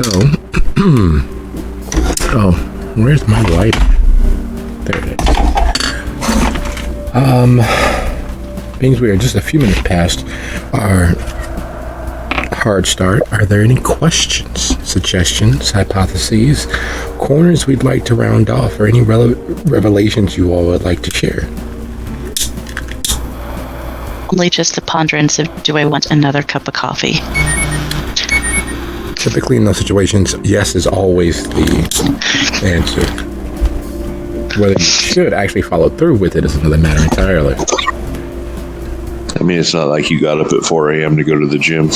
So, oh, where's my light? There it is. Being we are just a few minutes past our hard start, are there any questions, suggestions, hypotheses, corners we'd like to round off, or any revelations you all would like to share? Only just the ponderance of, do I want another cup of coffee? Typically in those situations, yes is always the answer. Whether you should actually follow through with it is another matter entirely. I mean, it's not like you got up at 4 a.m. to go to the gym.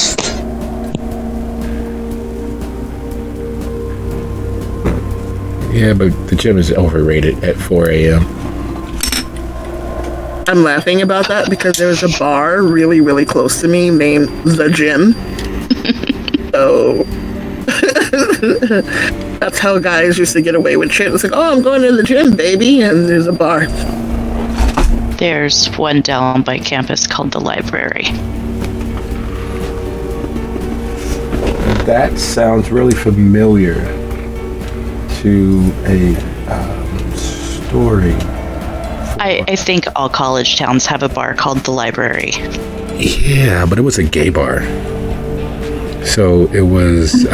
Yeah, but the gym is overrated at 4 a.m. I'm laughing about that because there was a bar really, really close to me named The Gym. So that's how guys used to get away with shit. It's like, oh, I'm going to the gym, baby, and there's a bar. There's one down by campus called the library. That sounds really familiar to a story. I think all college towns have a bar called the library. Yeah, but it was a gay bar. So it was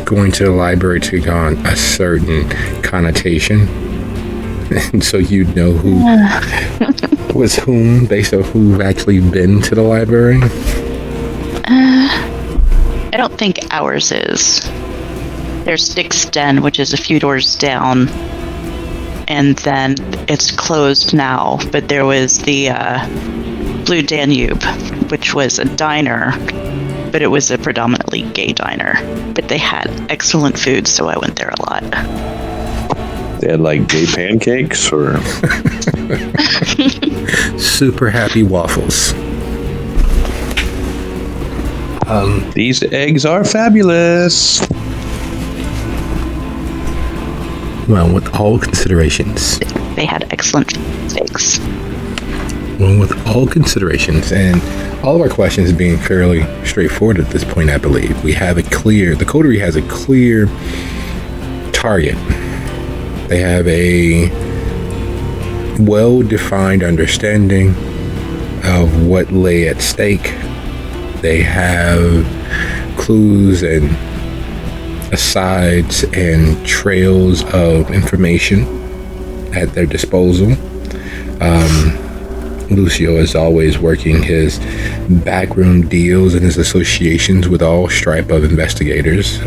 going to the library took on a certain connotation. And so you'd know who was whom based on who've actually been to the library. I don't think ours is. There's Dick's Den, which is a few doors down. And then it's closed now. But there was the Blue Danube, which was a diner. But it was a predominantly gay diner. But they had excellent food, so I went there a lot. They had like gay pancakes or Super happy waffles. These eggs are fabulous. Well, with all considerations. They had excellent steaks. Well, with all considerations and all of our questions being fairly straightforward at this point, I believe we have the coterie has a clear target. They have a well-defined understanding of what lay at stake. They have clues and asides and trails of information at their disposal. Lucio is always working his backroom deals and his associations with all stripe of investigators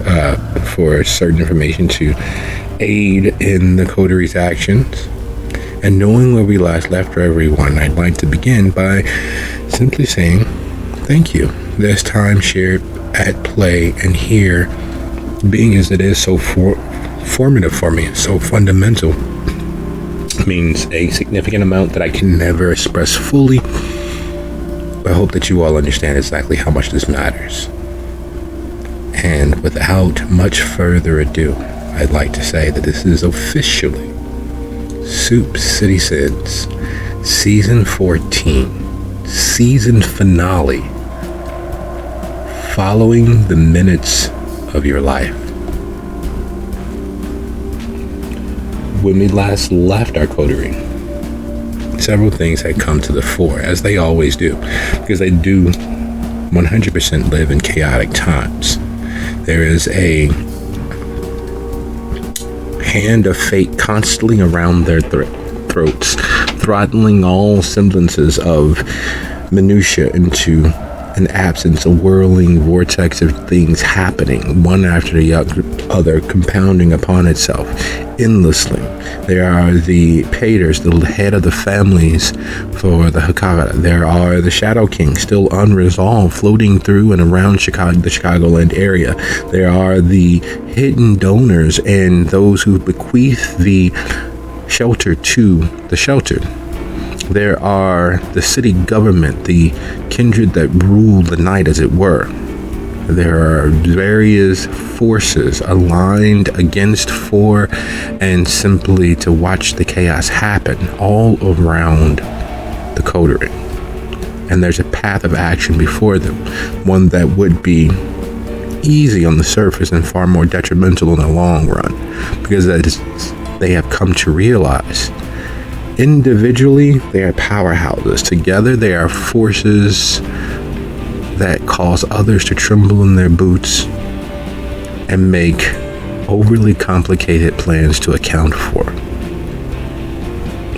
for certain information to aid in the coterie's actions. And knowing where we last left everyone, I'd like to begin by simply saying thank you. There's time shared at play, and here, being as it is so formative for me, so fundamental, means a significant amount that I can never express fully. But I hope that you all understand exactly how much this matters. And without much further ado, I'd like to say that this is officially Soup City Sins Season 14, Season Finale, Following the Minutes of Your Life. When we last left our coterie, several things had come to the fore, as they always do, because they do 100% live in chaotic times. There is a hand of fate constantly around their throats, throttling all semblances of minutia into an absence, a whirling vortex of things happening, one after the other, compounding upon itself endlessly. There are the Paters, the head of the families for the Hakaga. There are the Shadow Kings, still unresolved, floating through and around Chicago, the Chicagoland area. There are the hidden donors and those who bequeath the shelter to the sheltered. There are the city government, the kindred that rule the night, as it were. There are various forces aligned against, for, and simply to watch the chaos happen all around the coterie. And there's a path of action before them, one that would be easy on the surface and far more detrimental in the long run, because they have come to realize individually they are powerhouses. Together they are forces that cause others to tremble in their boots and make overly complicated plans to account for.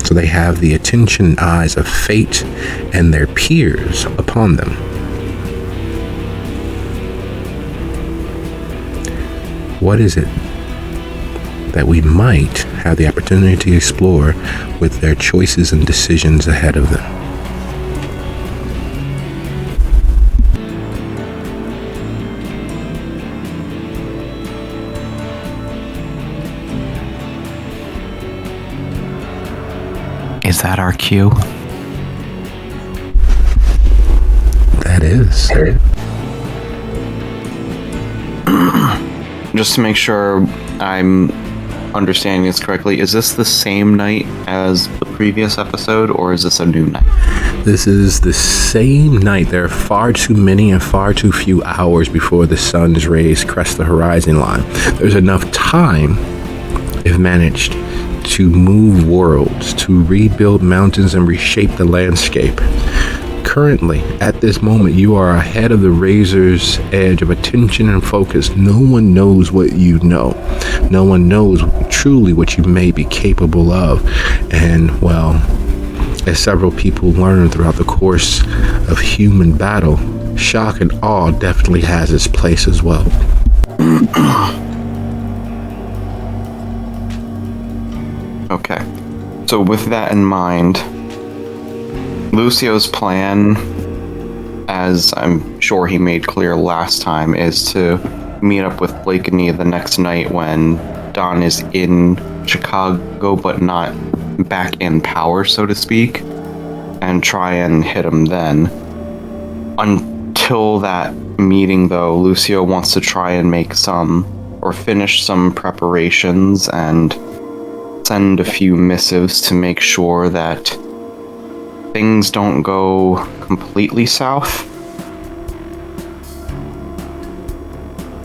So they have the attention and eyes of fate and their peers upon them. What is it that we might have the opportunity to explore with their choices and decisions ahead of them? Is that our cue? That is. Just to make sure I'm understanding this correctly, is this the same night as the previous episode, or is this a new night? This is the same night. There are far too many and far too few hours before the sun's rays crest the horizon line. There's enough time, if managed, to move worlds, to rebuild mountains and reshape the landscape. Currently, at this moment, you are ahead of the razor's edge of attention and focus. No one knows what you know. No one knows truly what you may be capable of. And, well, as several people learn throughout the course of human battle, shock and awe definitely has its place as well. Okay. So with that in mind, Lucio's plan, as I'm sure he made clear last time, is to meet up with Blakeney the next night when Don is in Chicago but not back in power, so to speak, and try and hit him then. Until that meeting, though, Lucio wants to try and make finish some preparations and send a few missives to make sure that things don't go completely south.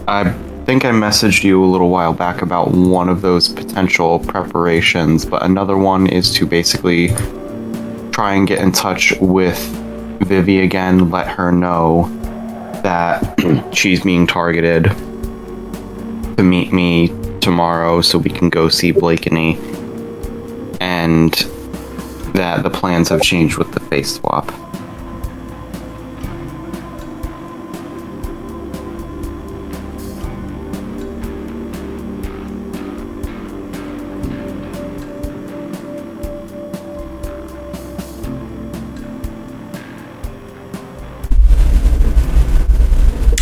I think I messaged you a little while back about one of those potential preparations, but another one is to basically try and get in touch with Vivi again, let her know that she's being targeted, to meet me tomorrow so we can go see Blakeney, and that the plans have changed with the face swap.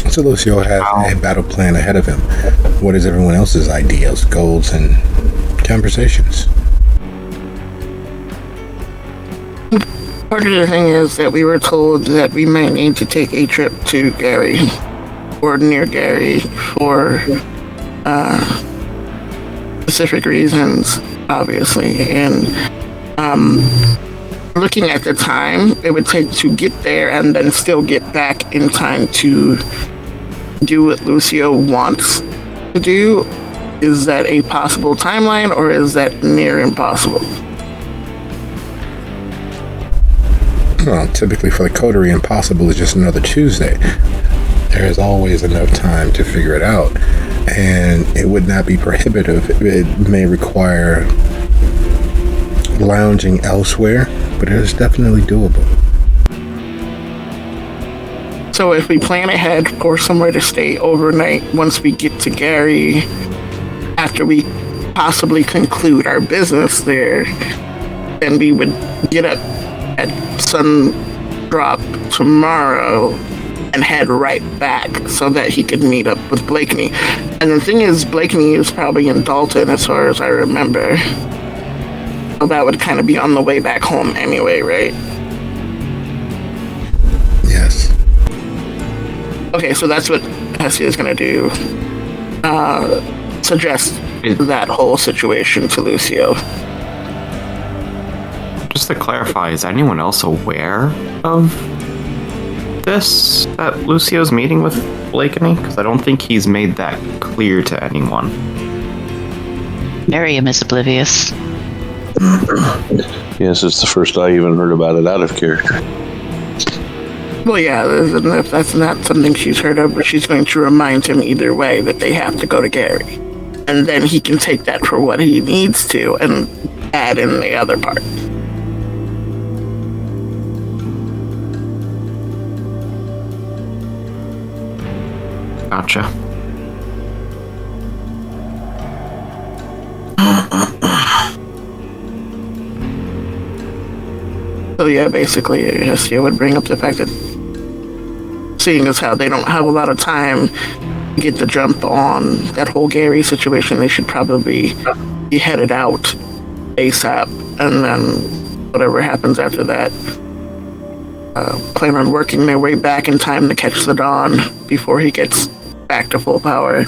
So Lucio has a battle plan ahead of him. What is everyone else's ideas, goals, and conversations? Part of the thing is that we were told that we might need to take a trip to Gary, or near Gary, for specific reasons, obviously. And looking at the time it would take to get there and then still get back in time to do what Lucio wants to do, is that a possible timeline, or is that near impossible? Well, typically for the coterie, impossible is just another Tuesday. There is always enough time to figure it out, and it would not be prohibitive. It may require lounging elsewhere, but it is definitely doable. So if we plan ahead for somewhere to stay overnight once we get to Gary, after we possibly conclude our business there, then we would get up at sun drop tomorrow and head right back so that he could meet up with Blakeney. And the thing is, Blakeney is probably in Dalton as far as I remember. So that would kind of be on the way back home anyway, right? Yes. Okay, so that's what Hessia is going to do. Suggest that whole situation to Lucio. Just to clarify, is anyone else aware of this at Lucio's meeting with Blakeney? Because I don't think he's made that clear to anyone. Miriam is oblivious. Yes, it's the first I even heard about it out of character. Well, yeah, if that's not something she's heard of, but she's going to remind him either way that they have to go to Gary. And then he can take that for what he needs to and add in the other part. Gotcha. So yeah, basically, Hestia would bring up the fact that seeing as how they don't have a lot of time to get the jump on that whole Gary situation, they should probably be headed out ASAP, and then whatever happens after that, plan on working their way back in time to catch the Dawn before he gets back to full power.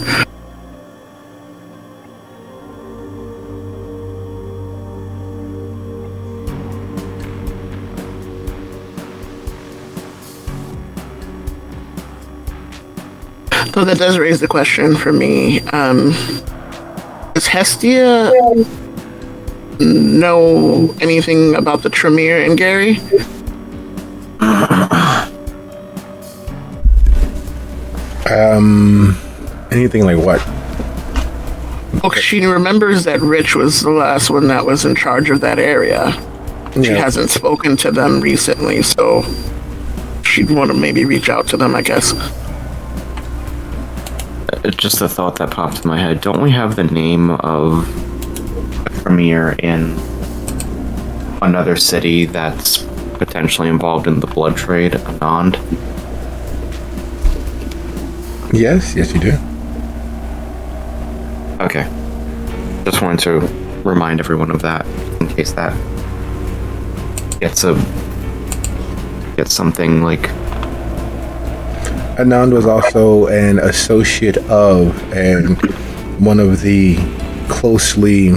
So that does raise the question for me. Does Hestia know anything about the Tremere and Gary? Anything like what? Okay, she remembers that Rich was the last one that was in charge of that area. She hasn't spoken to them recently, so she'd want to maybe reach out to them, I guess. Just a thought that popped in my head. Don't we have the name of a premier in another city that's potentially involved in the blood trade, Anand? Yes, you do. Okay. Just wanted to remind everyone of that in case that gets something like. Anand was also an associate of and one of the closely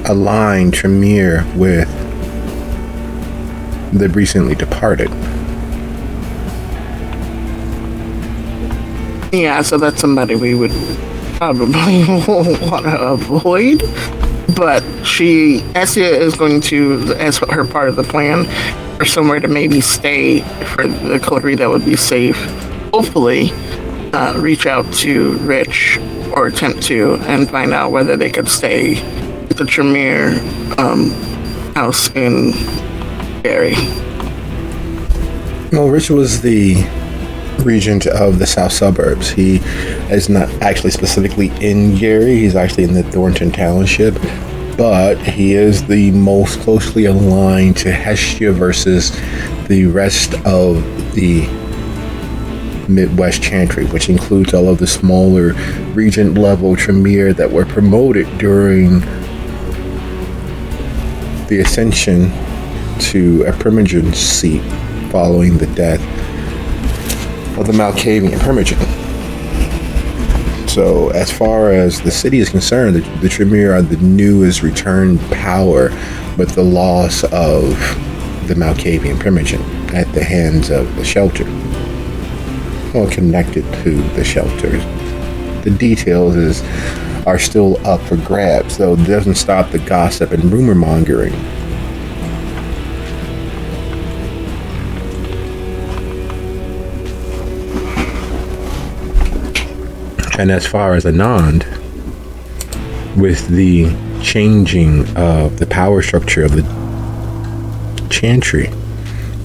aligned Tremere with the recently departed. Yeah, so that's somebody we would probably want to avoid. But Essia is going to, as her part of the plan, or somewhere to maybe stay for the coterie that would be safe. Hopefully, reach out to Rich or attempt to and find out whether they could stay at the Tremere house in Gary. Well, Rich was the regent of the south suburbs. He is not actually specifically in Gary. He's actually in the Thornton Township. But he is the most closely aligned to Hestia versus the rest of the Midwest Chantry, which includes all of the smaller regent-level Tremere that were promoted during the ascension to a Primogen seat following the death of the Malkavian Primogen. So, as far as the city is concerned, the Tremere are the newest returned power with the loss of the Malkavian Primogen at the hands of the Shelter. Well, connected to the Shelter. The details are still up for grabs, though it doesn't stop the gossip and rumor mongering. And as far as Anand, with the changing of the power structure of the Chantry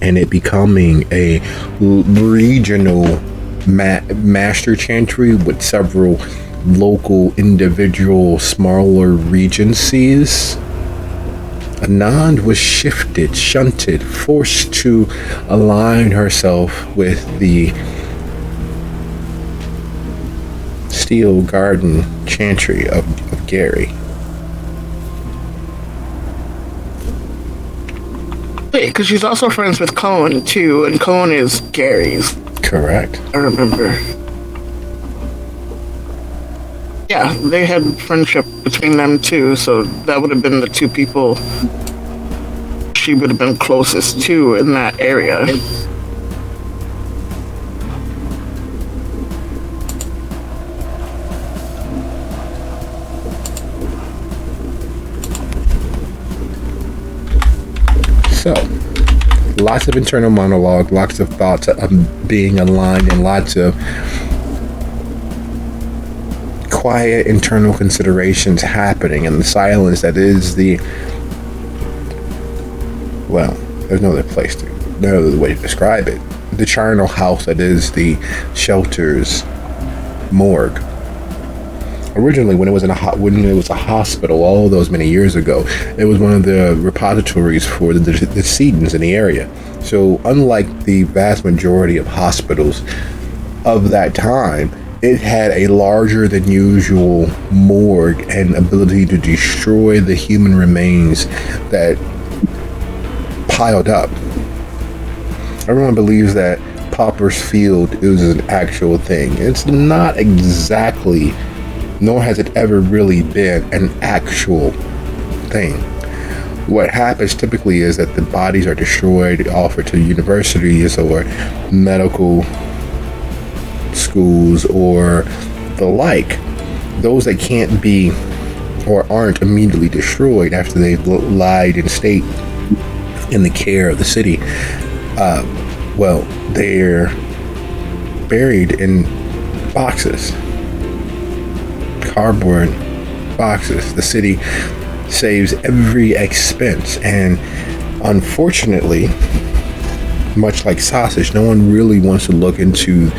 and it becoming a regional master Chantry with several local, individual, smaller regencies, Anand was shunted, forced to align herself with the Steel Garden Chantry of Gary. Wait, because she's also friends with Cohen, too, and Cohen is Gary's. Correct. I remember. Yeah, they had friendship between them, too, so that would have been the two people she would have been closest to in that area. So, lots of internal monologue, lots of thoughts being aligned, and lots of quiet internal considerations happening in the silence that is the, well, there's no other way to describe it, the charnel house that is the shelter's morgue. Originally, when it was a hospital all those many years ago, it was one of the repositories for the decedents in the area. So unlike the vast majority of hospitals of that time, it had a larger than usual morgue and ability to destroy the human remains that piled up. Everyone believes that Pauper's Field is an actual thing. It's not exactly, nor has it ever really been an actual thing. What happens typically is that the bodies are destroyed, offered to universities or medical schools or the like. Those that can't be or aren't immediately destroyed after they've lied in state in the care of the city, they're buried in boxes, cardboard boxes. The city saves every expense, and unfortunately, much like sausage, no one really wants to look into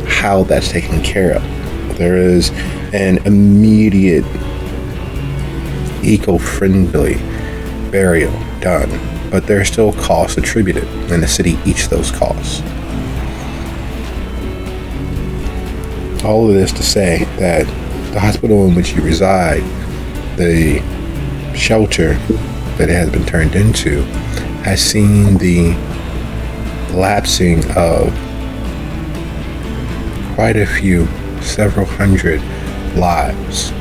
how that's taken care of. There is an immediate eco-friendly burial done, but there are still costs attributed, and the city eats those costs. All of this to say that the hospital in which you reside, the shelter that it has been turned into, has seen the lapsing of quite a few, several hundred lives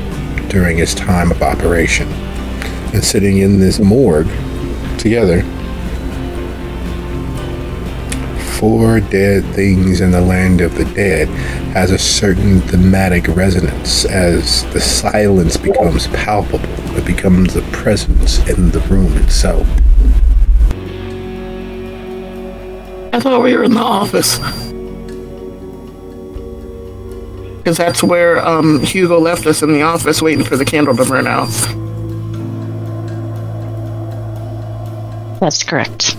during its time of operation. And sitting in this morgue together, 4 dead things in the land of the dead has a certain thematic resonance. As the silence becomes palpable, it becomes a presence in the room itself. I thought we were in the office. Because that's where Hugo left us, in the office, waiting for the candle to burn out. That's correct.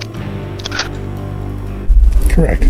Correct.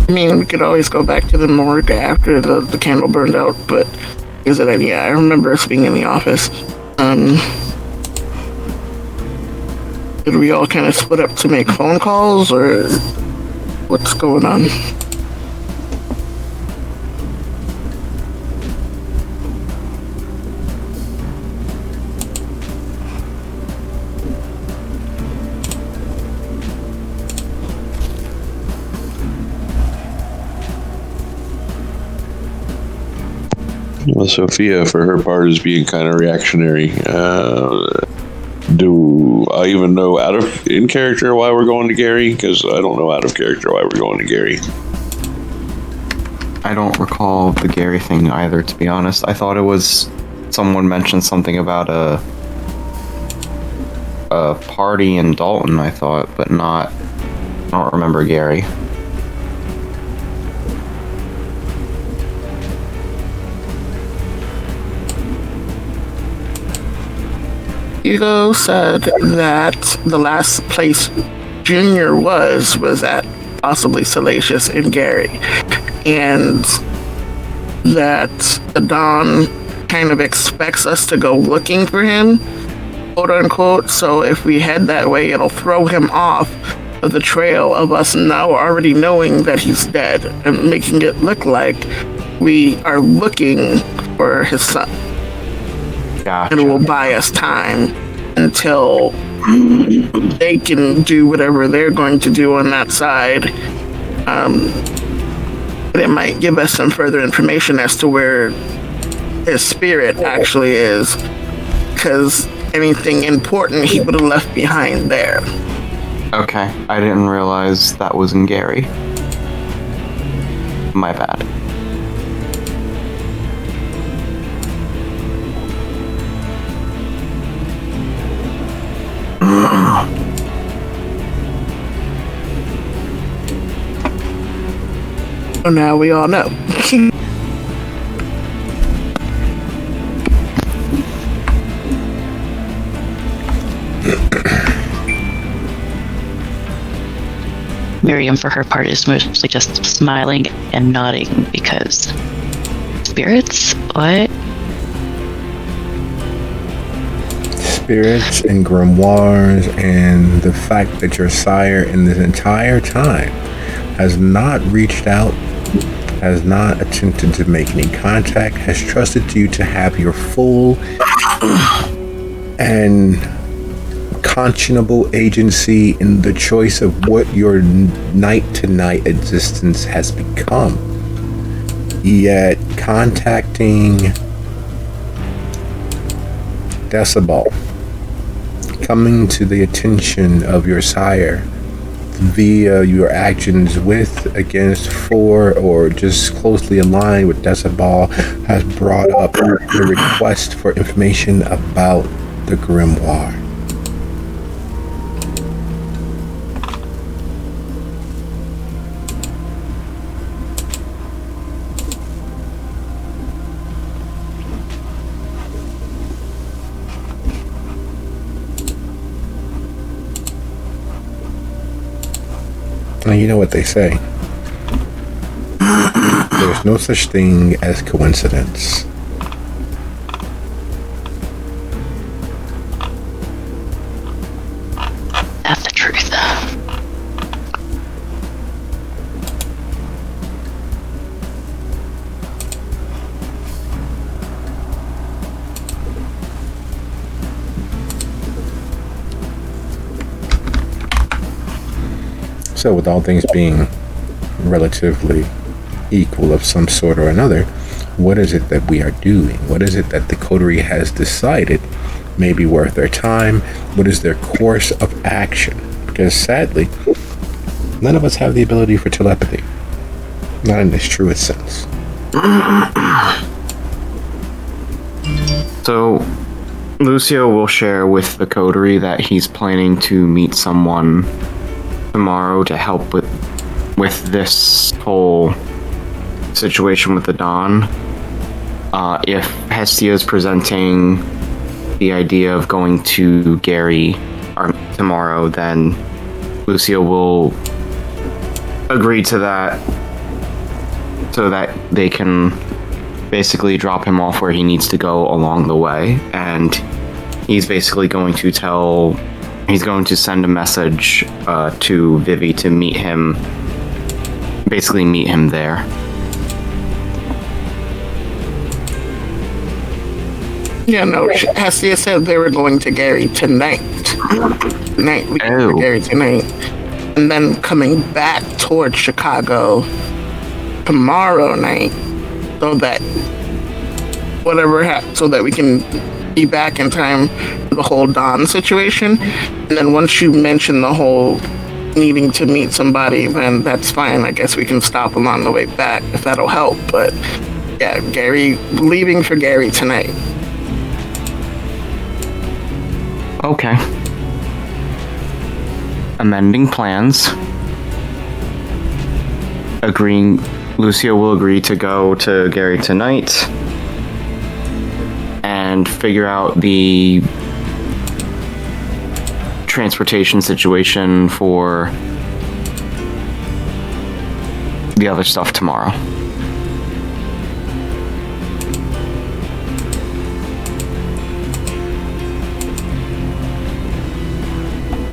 I mean, we could always go back to the morgue after the candle burned out, but I remember us being in the office. Did we all kind of split up to make phone calls, or what's going on? Well, Sophia, for her part, is being kind of reactionary. Do I even know in character why we're going to Gary? Because I don't know out of character why we're going to Gary. I don't recall the Gary thing either, to be honest. I thought it was someone mentioned something about a party in Dalton, I thought, but I don't remember Gary. Hugo said that the last place Junior was at possibly Salacious and Gary, and that Don kind of expects us to go looking for him, quote unquote. So if we head that way, it'll throw him off of the trail of us now already knowing that he's dead, and making it look like we are looking for his son. Gotcha. It will buy us time until they can do whatever they're going to do on that side. It might give us some further information as to where his spirit actually is, because anything important he would have left behind there. Okay, I didn't realize that was in Gary. My bad. So now we all know. Miriam, for her part, is mostly just smiling and nodding because spirits? What? Spirits and grimoires, and the fact that your sire in this entire time has not reached out, has not attempted to make any contact, has trusted you to have your full and conscionable agency in the choice of what your night-to-night existence has become. Yet contacting Decibel, coming to the attention of your sire via your actions with, against, for, or just closely aligned with Decibel, has brought up the request for information about the grimoire. And you know what they say. There's no such thing as coincidence. That's the truth. So with all things being relatively equal of some sort or another, what is it that we are doing? What is it that the coterie has decided may be worth their time? What is their course of action? Because sadly, none of us have the ability for telepathy. Not in its truest sense. So, Lucio will share with the coterie that he's planning to meet someone tomorrow to help with this whole situation with the Dawn. If Hestia is presenting the idea of going to Gary tomorrow, then Lucio will agree to that so that they can basically drop him off where he needs to go along the way. And he's basically going to send a message to Vivi to meet him there. Yeah, no, Hestia said they were going to Gary tonight. We go to Gary tonight. And then coming back towards Chicago tomorrow night, so that so that we can be back in time for the whole Dawn situation. And then once you mention the whole needing to meet somebody, then that's fine. I guess we can stop along the way back if that'll help. But yeah, leaving for Gary tonight. Okay. Amending plans. Lucio will agree to go to Gary tonight and figure out the transportation situation for the other stuff tomorrow.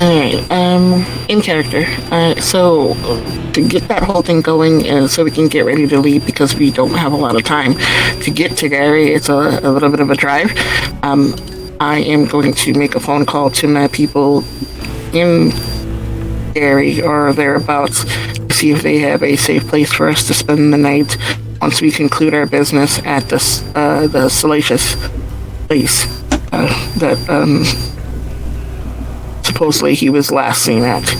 Alright, in character. So to get that whole thing going, so we can get ready to leave because we don't have a lot of time to get to Gary. It's a little bit of a drive. I am going to make a phone call to my people in Gary or thereabouts to see if they have a safe place for us to spend the night once we conclude our business at the salacious place that supposedly he was last seen at.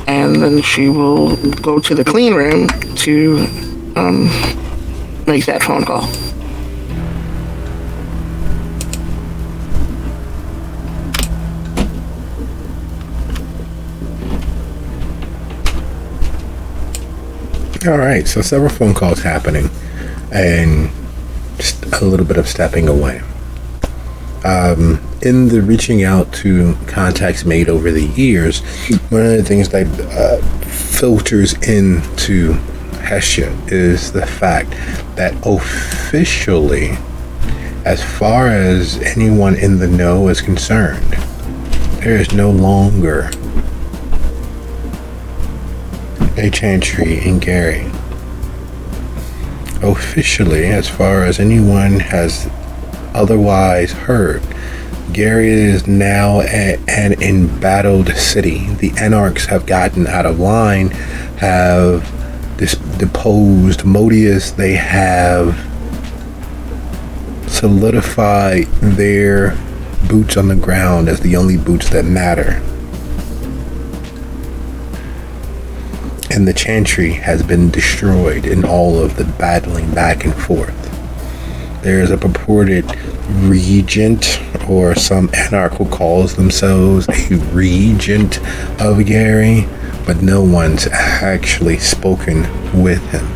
And then she will go to the clean room to make that phone call. All right, so several phone calls happening and just a little bit of stepping away. In the reaching out to contacts made over the years, one of the things that filters into Hestia is the fact that officially, as far as anyone in the know is concerned, there is no longer a chantry in Gary. Officially, as far as anyone has otherwise heard, Gary is now an embattled city. The Anarchs have gotten out of line, have deposed Modius. They have solidified their boots on the ground as the only boots that matter. And the chantry has been destroyed in all of the battling back and forth. There is a purported regent, or some anarch who calls themselves a regent of Gary, but no one's actually spoken with him.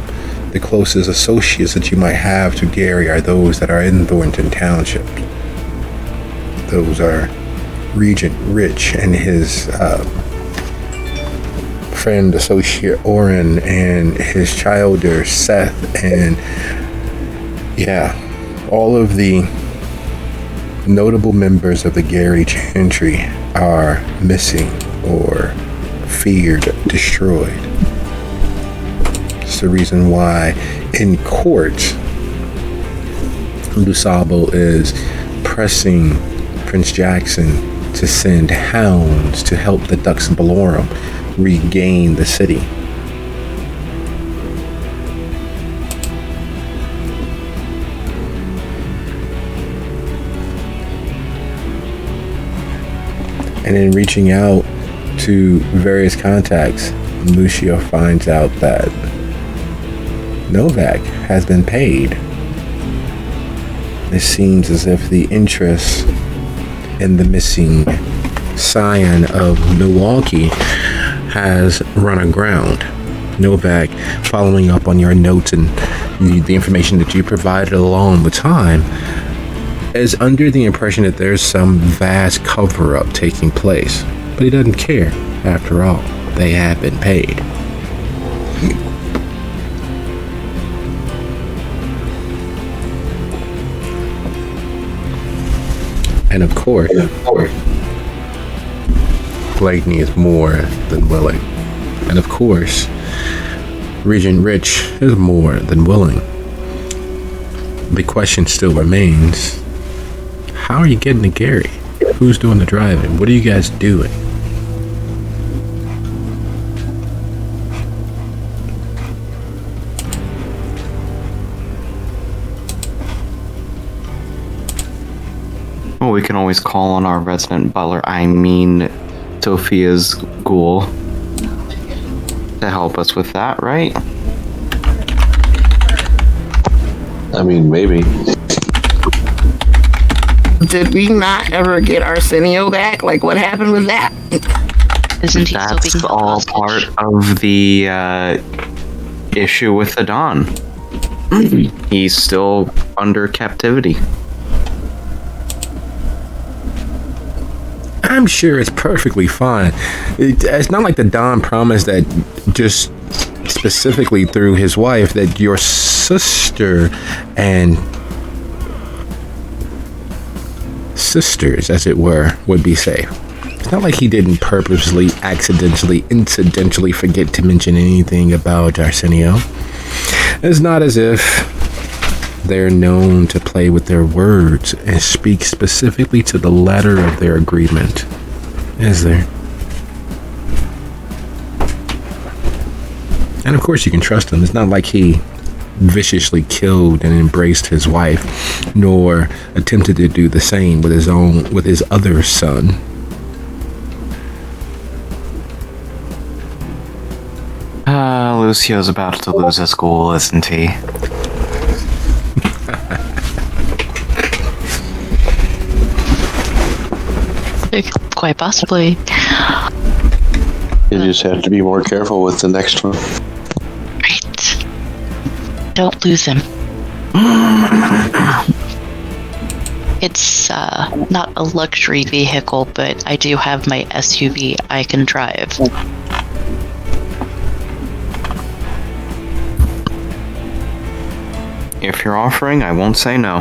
The closest associates that you might have to Gary are those that are in Thornton Township. Those are Regent Rich and his friend associate Oren and his childer Seth, and all of the notable members of the Gary Chantry are missing or feared destroyed. It's the reason why in court Lusabo is pressing Prince Jackson to send hounds to help the Dux Balorum regain the city. And in reaching out to various contacts, Lucio finds out that Novak has been paid. It seems as if the interest in the missing scion of Milwaukee has run aground. Novak, following up on your notes and the information that you provided along the time, is under the impression that there's some vast cover-up taking place. But he doesn't care. After all, they have been paid. And of course, Blakeney is more than willing. And of course, Regent Rich is more than willing. The question still remains, how are you getting to Gary? Who's doing the driving? What are you guys doing? Well, we can always call on our resident butler, Sophia's ghoul, to help us with that, right? I mean, maybe. Did we not ever get Arsenio back? Like, what happened with that? Isn't he still That's being all held part hostage? of the issue with the Don. He's still under captivity. I'm sure it's perfectly fine. It's not like the Don promised that just specifically through his wife that your sister and sisters, as it were, would be safe. It's not like he didn't purposely, accidentally, incidentally forget to mention anything about Arsenio. It's not as if they're known to play with their words and speak specifically to the letter of their agreement, is there? And of course you can trust him. It's not like he viciously killed and embraced his wife, nor attempted to do the same with his other son. Lucio's about to lose his ghoul, isn't he? Quite possibly. You just have to be more careful with the next one. Right. Don't lose him. It's not a luxury vehicle, but I do have my SUV I can drive. If you're offering, I won't say no.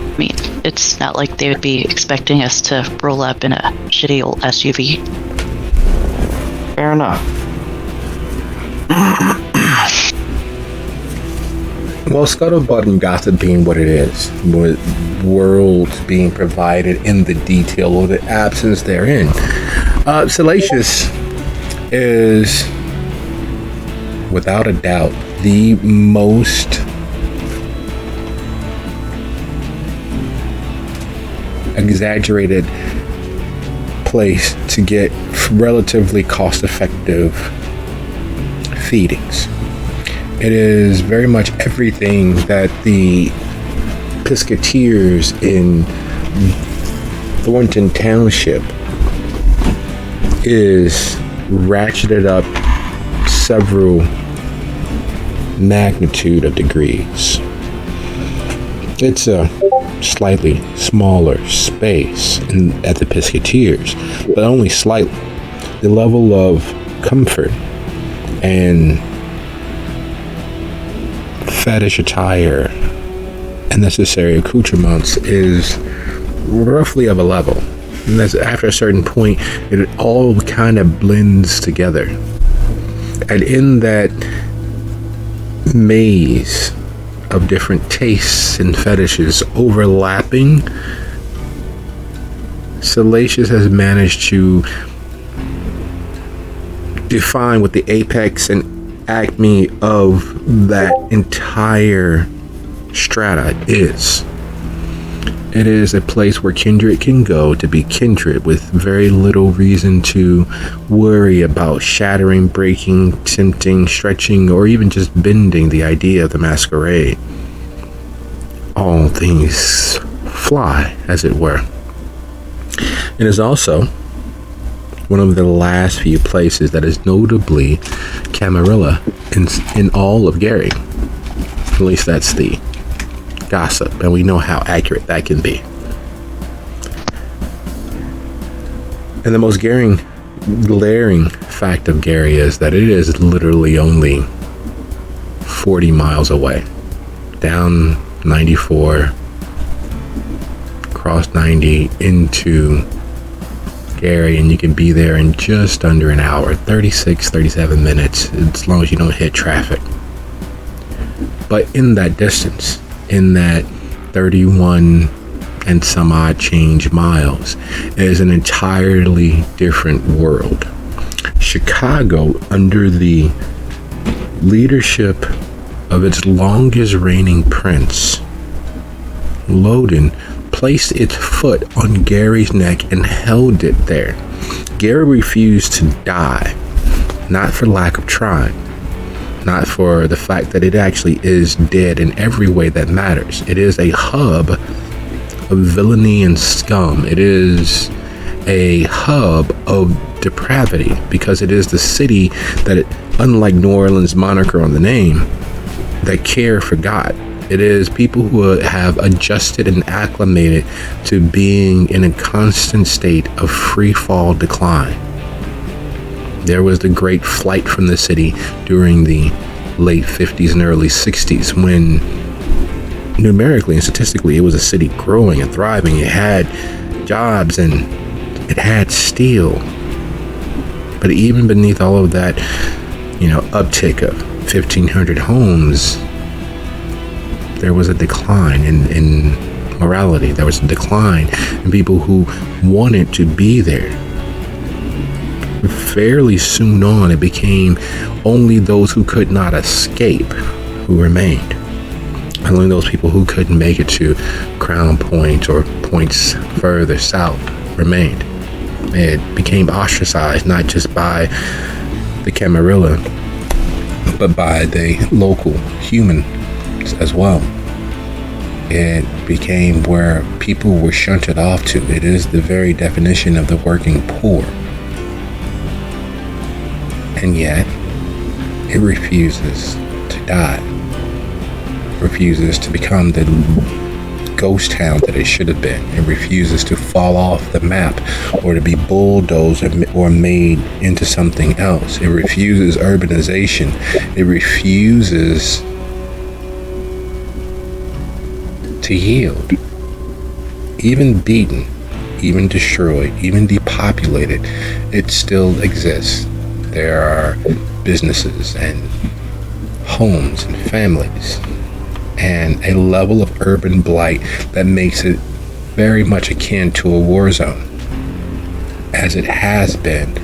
I mean, it's not like they would be expecting us to roll up in a shitty old SUV. Fair enough. Well, scuttlebutt and gossip being what it is, with worlds being provided in the detail or the absence therein, Salacious is, without a doubt, the most exaggerated place to get relatively cost-effective feedings. It is very much everything that the Pisketeers in Thornton Township is ratcheted up several magnitude of degrees. It's a slightly smaller space at the Pisketeers, but only slightly. The level of comfort and fetish attire and necessary accoutrements is roughly of a level. And that's after a certain point, it all kind of blends together. And in that maze of different tastes and fetishes overlapping, Salacious has managed to define what the apex and acme of that entire strata is. It is a place where kindred can go to be kindred with very little reason to worry about shattering, breaking, tempting, stretching, or even just bending the idea of the masquerade. All things fly, as it were. It is also one of the last few places that is notably Camarilla in all of Gary. At least that's the gossip, and we know how accurate that can be. And the most glaring fact of Gary is that it is literally only 40 miles away. Down 94, across 90 into Gary, and you can be there in just under an hour, 37 minutes, as long as you don't hit traffic. But in that distance, in that 31 and some odd change miles, is an entirely different world. Chicago, under the leadership of its longest reigning prince, Loden, placed its foot on Gary's neck and held it there. Gary refused to die, not for lack of trying, not for the fact that it actually is dead in every way that matters. It is a hub of villainy and scum. It is a hub of depravity, because it is the city that, unlike New Orleans' moniker on the name, that care for God. It is people who have adjusted and acclimated to being in a constant state of free fall decline. There was the great flight from the city during the late 50s and early 60s when numerically and statistically it was a city growing and thriving. It had jobs and it had steel. But even beneath all of that, uptick of 1,500 homes, there was a decline in morality. There was a decline in people who wanted to be there. Fairly soon on, it became only those who could not escape who remained. Only those people who couldn't make it to Crown Point or points further south remained. It became ostracized not just by the Camarilla, but by the local humans as well. It became where people were shunted off to. It is the very definition of the working poor. And yet, it refuses to die. Refuses to become the ghost town that it should have been. It refuses to fall off the map or to be bulldozed or made into something else. It refuses urbanization. It refuses to yield. Even beaten, even destroyed, even depopulated, it still exists. There are businesses and homes and families and a level of urban blight that makes it very much akin to a war zone, as it has been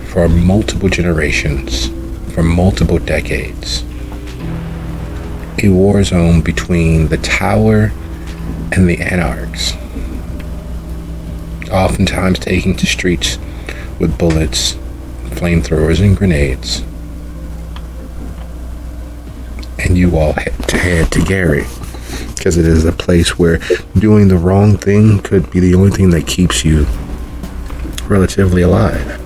for multiple generations, for multiple decades. A war zone between the Tower and the Anarchs, oftentimes taking to streets with bullets, flamethrowers, and grenades. And you all head to Gary, because it is a place where doing the wrong thing could be the only thing that keeps you relatively alive.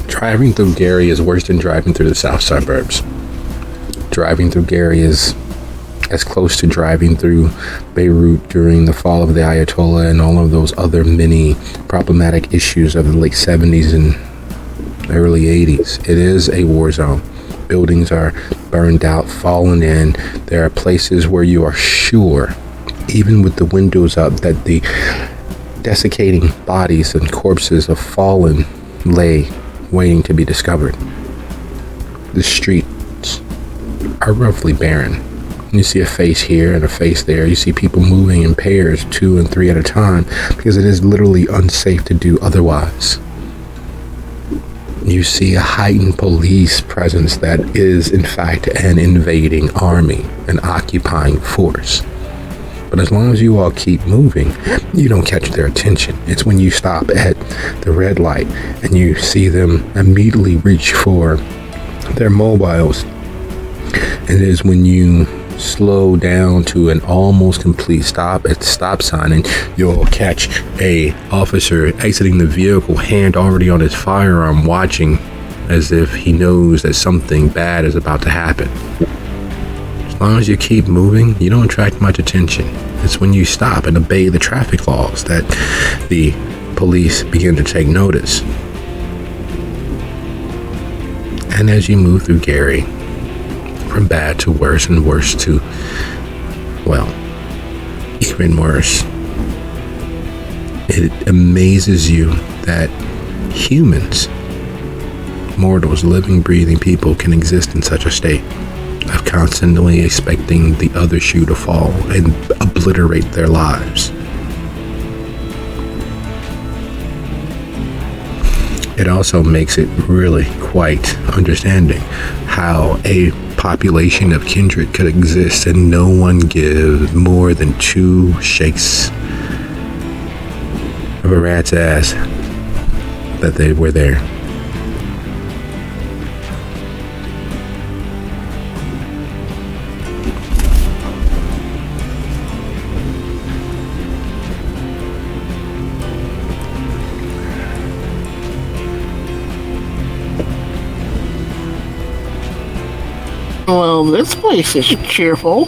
Driving through Gary is worse than driving through the south suburbs. Driving through Gary is as close to driving through Beirut during the fall of the Ayatollah and all of those other many problematic issues of the late 70s and early 80s. It is a war zone. Buildings are burned out, fallen in. There are places where you are sure, even with the windows up, that the desiccating bodies and corpses of fallen lay waiting to be discovered. The streets are roughly barren. You see a face here and a face there. You see people moving in pairs, 2 and 3 at a time, because it is literally unsafe to do otherwise. You see a heightened police presence that is, in fact, an invading army, an occupying force. But as long as you all keep moving, you don't catch their attention. It's when you stop at the red light and you see them immediately reach for their mobiles. It is when you slow down to an almost complete stop at the stop sign and you'll catch a officer exiting the vehicle, hand already on his firearm, watching as if he knows that something bad is about to happen. As long as you keep moving, you don't attract much attention. It's when you stop and obey the traffic laws that the police begin to take notice. And as you move through Gary, from bad to worse and worse to, well, even worse, it amazes you that humans, mortals, living, breathing people, can exist in such a state of constantly expecting the other shoe to fall and obliterate their lives. It also makes it really quite understanding how a population of kindred could exist and no one give more than 2 shakes of a rat's ass that they were there. Well, this place is cheerful.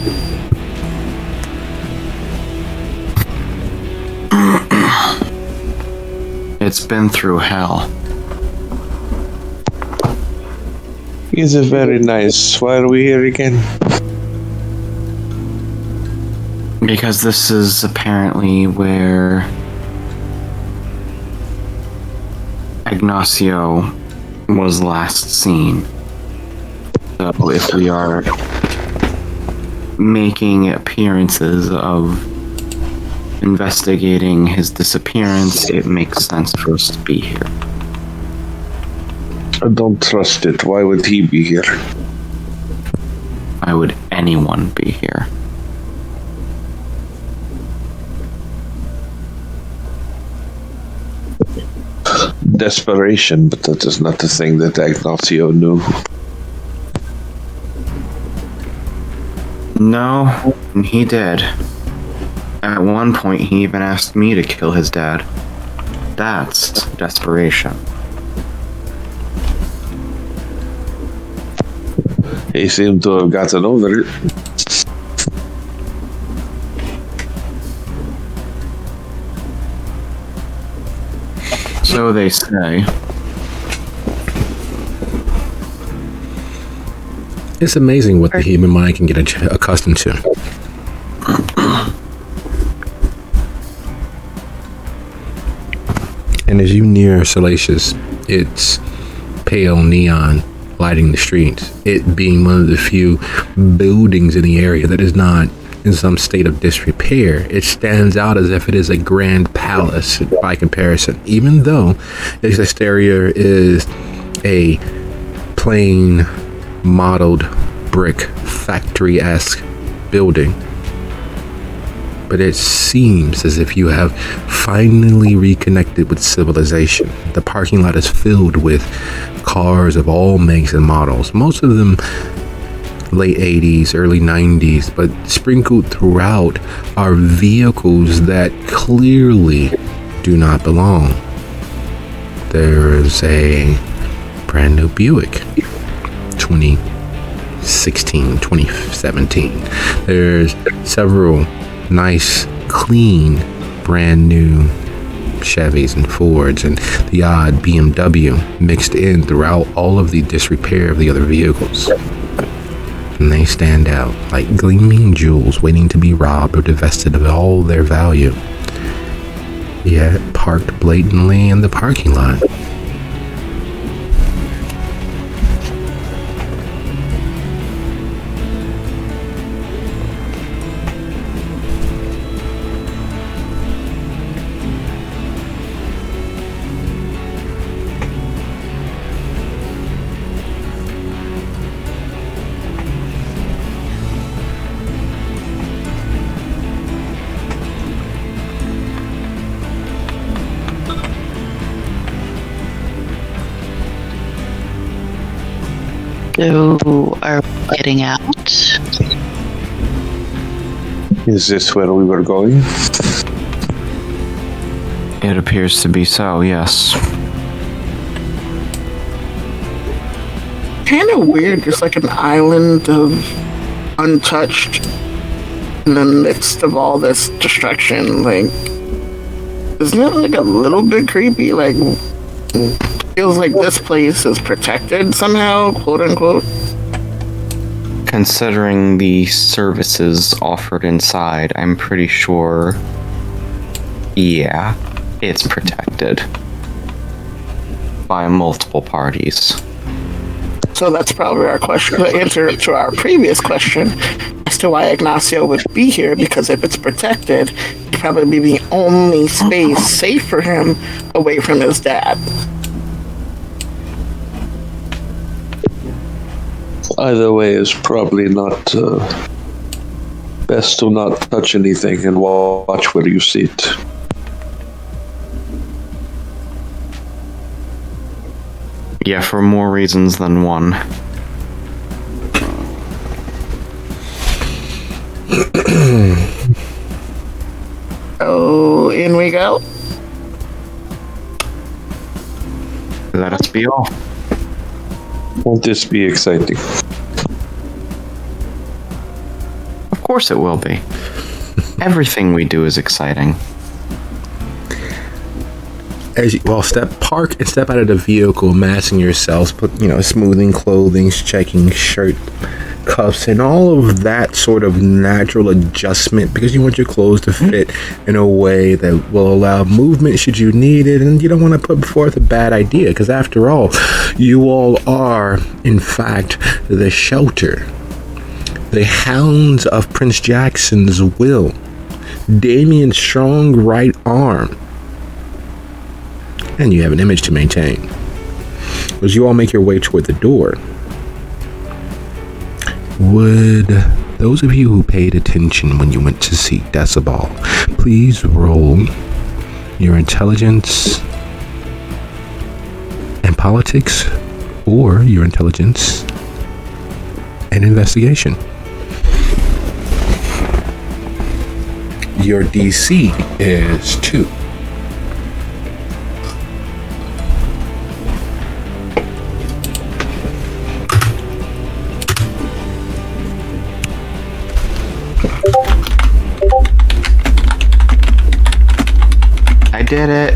It's been through hell. It's very nice. Why are we here again? Because this is apparently where Ignacio was last seen. So if we are making appearances of investigating his disappearance, it makes sense for us to be here. I don't trust it. Why would he be here? Why would anyone be here? Desperation, but that is not the thing that Ignacio knew. No, he did. At one point, he even asked me to kill his dad. That's desperation. He seemed to have gotten over it. So they say. It's amazing what the human mind can get accustomed to. And as you near Salacious, it's pale neon lighting the streets. It being one of the few buildings in the area that is not in some state of disrepair, it stands out as if it is a grand palace by comparison, even though its exterior is a plain modeled brick factory-esque building. But it seems as if you have finally reconnected with civilization. The parking lot is filled with cars of all makes and models, most of them late 80s, early 90s, but sprinkled throughout are vehicles that clearly do not belong. There's a brand new Buick, 2016, 2017. There's several nice, clean, brand new Chevys and Fords and the odd BMW mixed in throughout all of the disrepair of the other vehicles. And they stand out like gleaming jewels waiting to be robbed or divested of all their value, yet parked blatantly in the parking lot. So, are we getting out? Is this where we were going? It appears to be so, yes. Kind of weird, just like an island of untouched in the midst of all this destruction. Like, isn't it like a little bit creepy? Like, feels like this place is protected somehow, quote unquote. Considering the services offered inside, I'm pretty sure, yeah, it's protected by multiple parties. So that's probably our question, the answer to our previous question as to why Ignacio would be here, because if it's protected, it'd probably be the only space safe for him away from his dad. Either way is probably not best to not touch anything and watch where you sit. Yeah, for more reasons than one. So in we go. Let us be off. Won't this be exciting? Of course it will be. Everything we do is exciting. as you park and step out of the vehicle, massing yourselves, smoothing clothing, checking shirt cuffs, and all of that sort of natural adjustment, because you want your clothes to fit in a way that will allow movement should you need it, and you don't want to put forth a bad idea, because after all, you all are, in fact, the shelter, the hounds of Prince Jackson's will, Damien's strong right arm, and you have an image to maintain. As you all make your way toward the door, would those of you who paid attention when you went to see Decibel please roll your intelligence and politics, or your intelligence and investigation? Your DC is 2. I did it.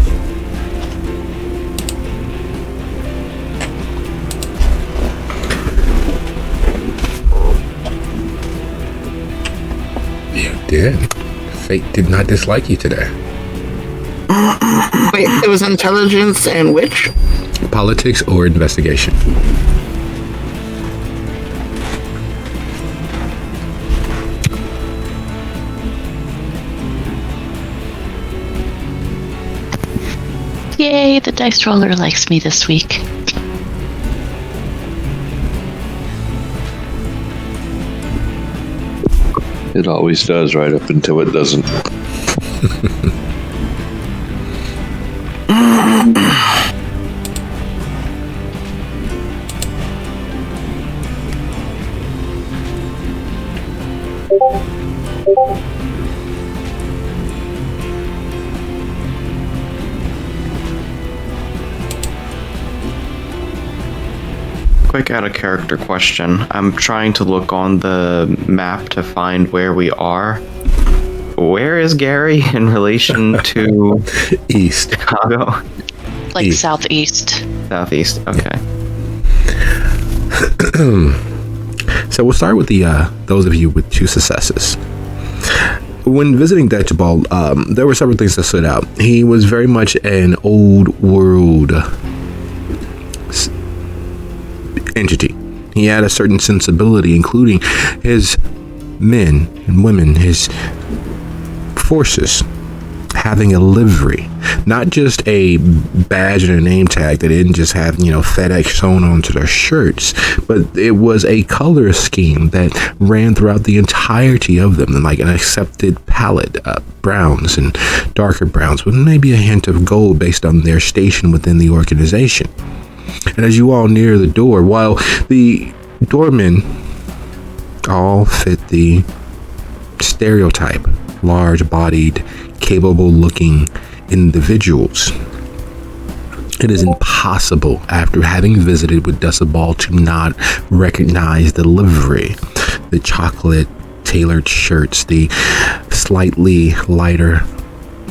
You did. Fate did not dislike you today. Wait, it was intelligence and which? Politics or investigation? Yay, the dice roller likes me this week. It always does, right up until it doesn't. Quick out of character question. I'm trying to look on the map to find where we are. Where is Gary in relation to East. Chicago? Like East. southeast. Southeast. Okay. So we'll start with those of you with 2 successes. When visiting Decibel, there were several things that stood out. He was very much an old world entity. He had a certain sensibility, including his men and women, his forces, having a livery, not just a badge and a name tag that didn't just have, FedEx sewn onto their shirts, but it was a color scheme that ran throughout the entirety of them, and like an accepted palette, browns and darker browns, with maybe a hint of gold based on their station within the organization. And as you all near the door, while the doormen all fit the stereotype, large-bodied, capable-looking individuals, it is impossible, after having visited with Decibel, to not recognize the livery, the chocolate tailored shirts, the slightly lighter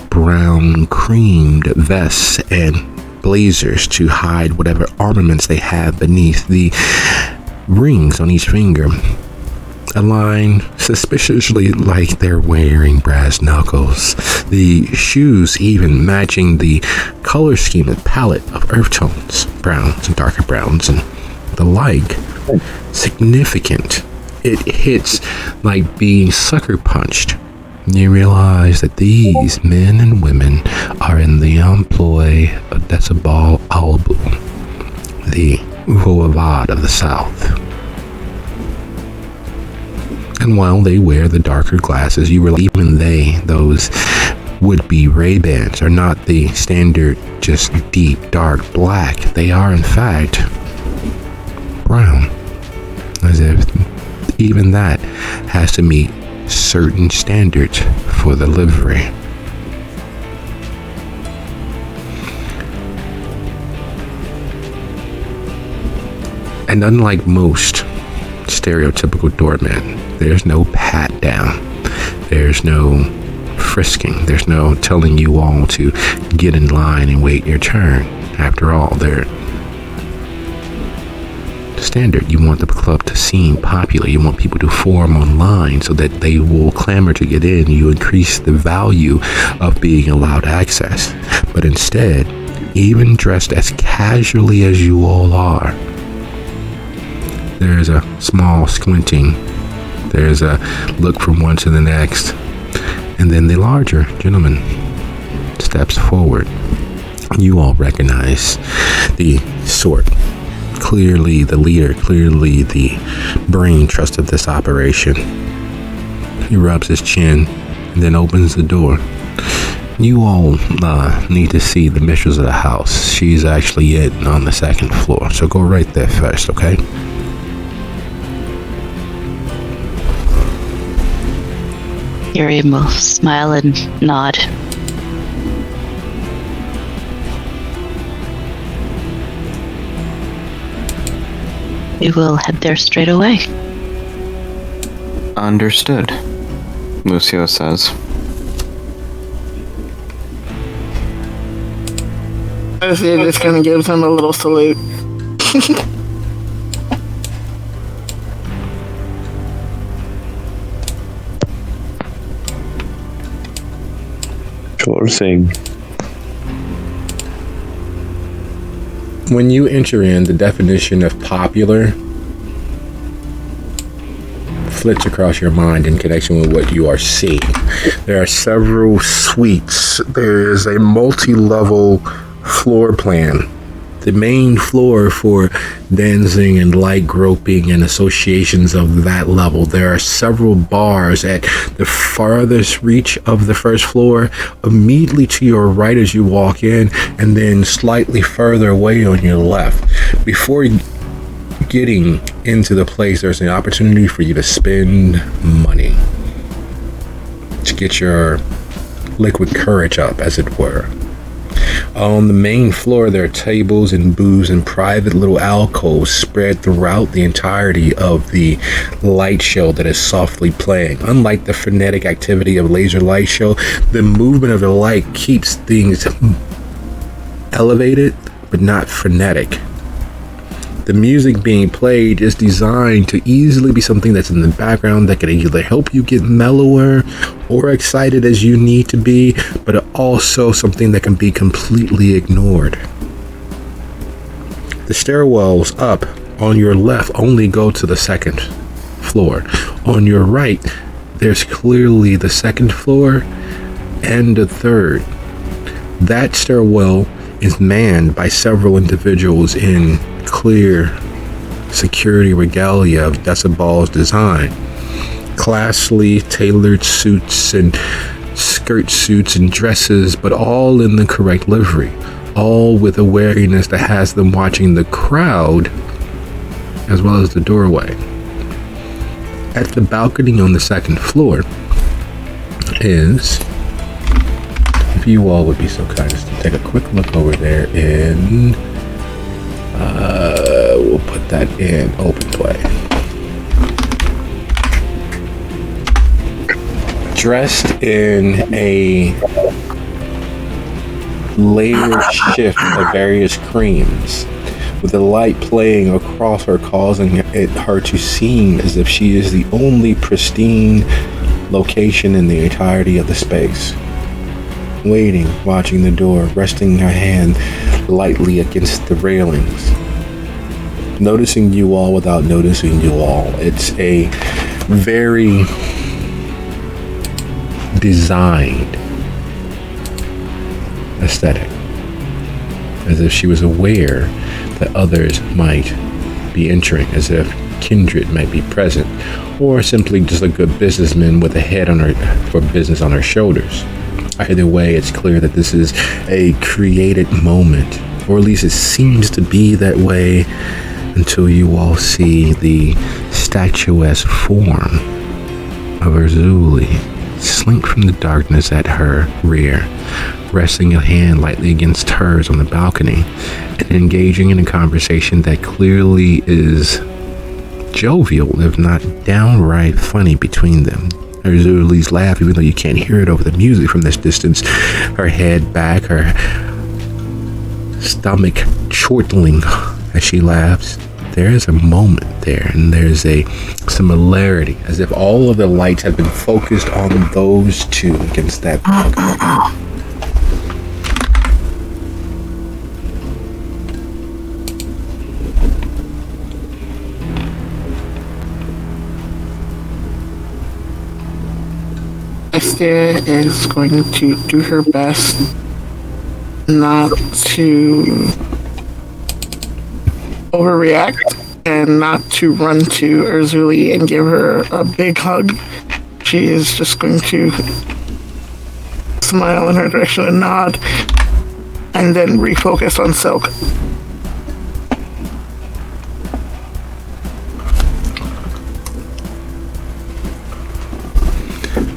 brown creamed vests and blazers to hide whatever armaments they have beneath, the rings on each finger align suspiciously like they're wearing brass knuckles, the shoes even matching the color scheme and palette of earth tones, browns and darker browns and the like. Significant. It hits like being sucker punched. You realize that these men and women are in the employ of Decibel Albu, the Voivode of the South. And while they wear the darker glasses, you realize even those would-be Ray-Bans, are not the standard, just deep, dark black. They are, in fact, brown. As if even that has to meet certain standards for the livery. And unlike most stereotypical doormen, there's no pat down, there's no frisking. There's no telling you all to get in line and wait your turn. After all, they're standard. You want the club to seem popular. You want people to form online so that they will clamor to get in. You increase the value of being allowed access. But instead, even dressed as casually as you all are, there's a small squinting. There's a look from one to the next. And then the larger gentleman steps forward. You all recognize the sort. Clearly the leader, clearly the brain trust of this operation. He rubs his chin and then opens the door. You all need to see the mistress of the house. She's actually in on the second floor, so go right there first, okay? Gary will smile and nod. We will head there straight away. Understood, Lucio says. Lucio just kind of gives him a little salute. Sure thing. When you enter in, the definition of popular flits across your mind in connection with what you are seeing. There are several suites. There is a multi-level floor plan. The main floor for dancing and light groping and associations of that level. There are several bars at the farthest reach of the first floor, immediately to your right as you walk in, and then slightly further away on your left. Before getting into the place, there's an opportunity for you to spend money to get your liquid courage up, as it were. On the main floor, there are tables and booths and private little alcoves spread throughout the entirety of the light show that is softly playing. Unlike the frenetic activity of laser light show, the movement of the light keeps things elevated but not frenetic. The music being played is designed to easily be something that's in the background that can either help you get mellower or excited as you need to be, but also something that can be completely ignored. The stairwells up on your left only go to the second floor. On your right, there's clearly the second floor and the third. That stairwell is manned by several individuals in clear security regalia of Decibel's design. Classily tailored suits and skirt suits and dresses, but all in the correct livery. All with a wariness that has them watching the crowd as well as the doorway. At the balcony on the second floor is, if you all would be so kind as to take a quick look over there in, we'll put that in open play. Dressed in a layered shift of various creams, with the light playing across her, causing her to seem as if she is the only pristine location in the entirety of the space. Waiting, watching the door, resting her hand lightly against the railings. Noticing you all without noticing you all. It's a very designed aesthetic. As if she was aware that others might be entering, as if kindred might be present, or simply just a good businessman with a head on her for business on her shoulders. Either way, it's clear that this is a created moment, or at least it seems to be that way, until you all see the statuesque form of Urzuli slink from the darkness at her rear, resting a hand lightly against hers on the balcony, and engaging in a conversation that clearly is jovial, if not downright funny, between them. Erzuli's laugh, even though you can't hear it over the music from this distance. Her head back, her stomach chortling as she laughs. There is a moment there, and there's a similarity, as if all of the lights have been focused on those two against that balcony. Esther is going to do her best not to overreact and not to run to Erzuli and give her a big hug. She is just going to smile in her direction and nod, and then refocus on Silk.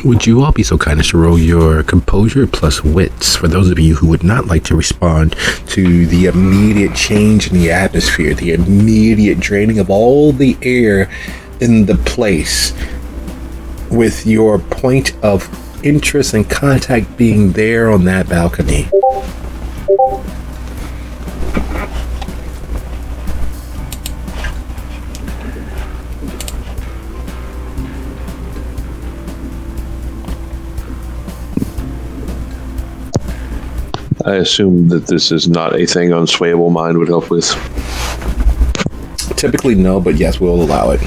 Would you all be so kind as to roll your composure plus wits for those of you who would not like to respond to the immediate change in the atmosphere, the immediate draining of all the air in the place, with your point of interest and contact being there on that balcony? I assume that this is not a thing Unswayable Mind would help with. Typically no, but yes, we'll allow it.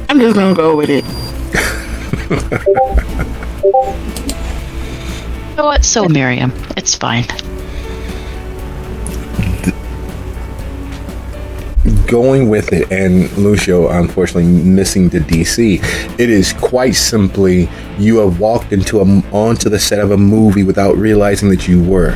I'm just gonna go with it. You know what? So, Miriam, it's fine. Going with it, and Lucio unfortunately missing the DC, it is quite simply you have walked onto the set of a movie without realizing that you were.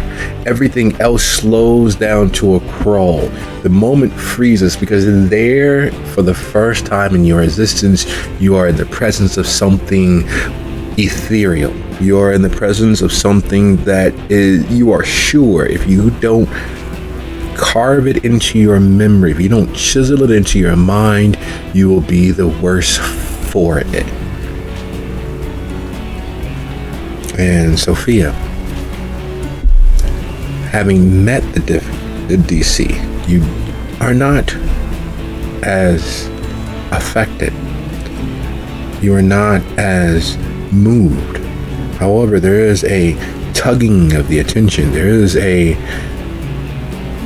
Everything else slows down to a crawl. The moment freezes because there, for the first time in your existence, you are in the presence of something ethereal. You are in the presence of something that you are sure, if you don't carve it into your memory, if you don't chisel it into your mind, you will be the worse for it. And Sophia, having met the DC, you are not as affected. You are not as moved. However, there is a tugging of the attention. There is a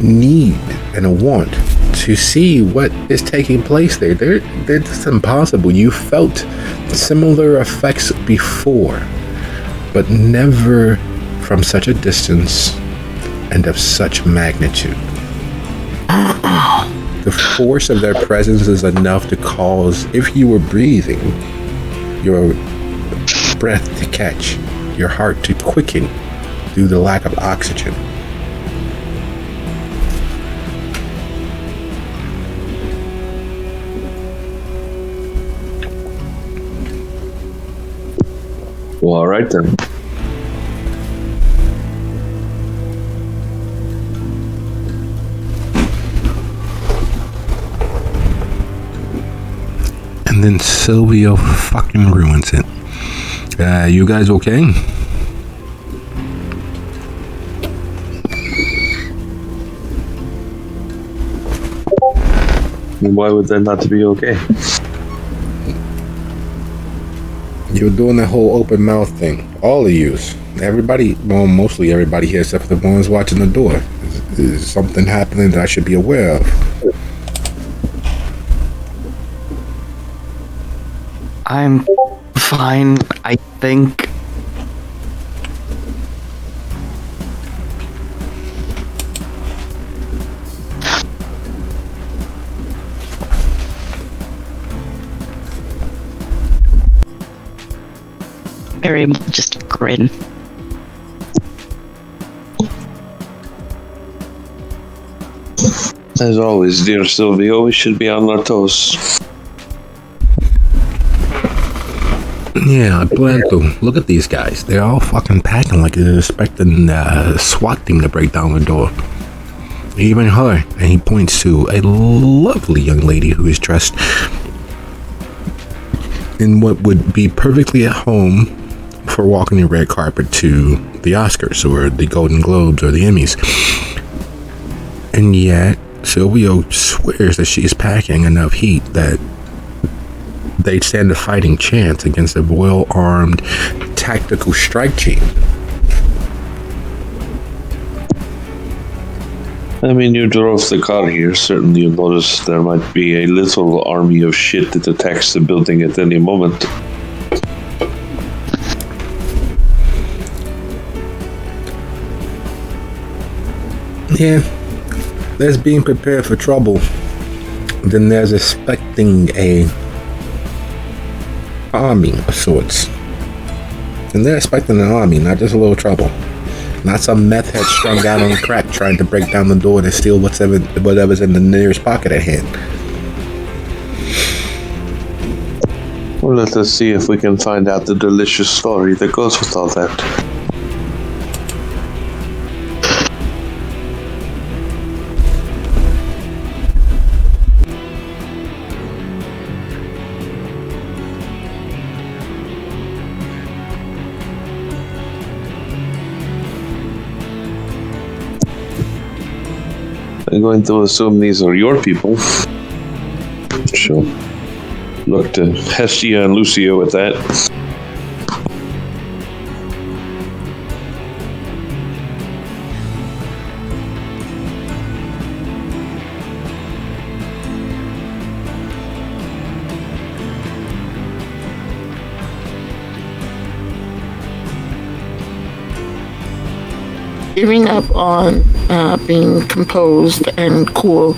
need and a want to see what is taking place there. It's impossible. You felt similar effects before, but never from such a distance and of such magnitude. The force of their presence is enough to cause, if you were breathing, your breath to catch, your heart to quicken due to the lack of oxygen. Well, all right then. And then Silvio fucking ruins it. You guys okay? Why would that not to be okay? You're doing that whole open mouth thing. All of yous. Everybody, well, mostly everybody here except for the ones watching the door. Is something happening that I should be aware of? I'm fine, I think. Miriam will just grin. As always, dear Silvio, we should be on our toes. Yeah, I plan to. Look at these guys. They're all fucking packing like they're expecting a SWAT team to break down the door. Even her. And he points to a lovely young lady who is dressed in what would be perfectly at home for walking the red carpet to the Oscars or the Golden Globes or the Emmys. And yet, Silvio swears that she's packing enough heat that they'd stand a fighting chance against a well-armed tactical strike team. I mean, you drove the car here. Certainly you noticed there might be a little army of shit that attacks the building at any moment. Yeah, there's being prepared for trouble. Then there's expecting a army of sorts. And they're expecting an army, not just a little trouble. Not some meth head strung out on crack trying to break down the door to steal whatever's in the nearest pocket at hand. Well, let us see if we can find out the delicious story that goes with all that. I'm going to assume these are your people. She'll look to Hestia and Lucio with that. Giving up on being composed and cool,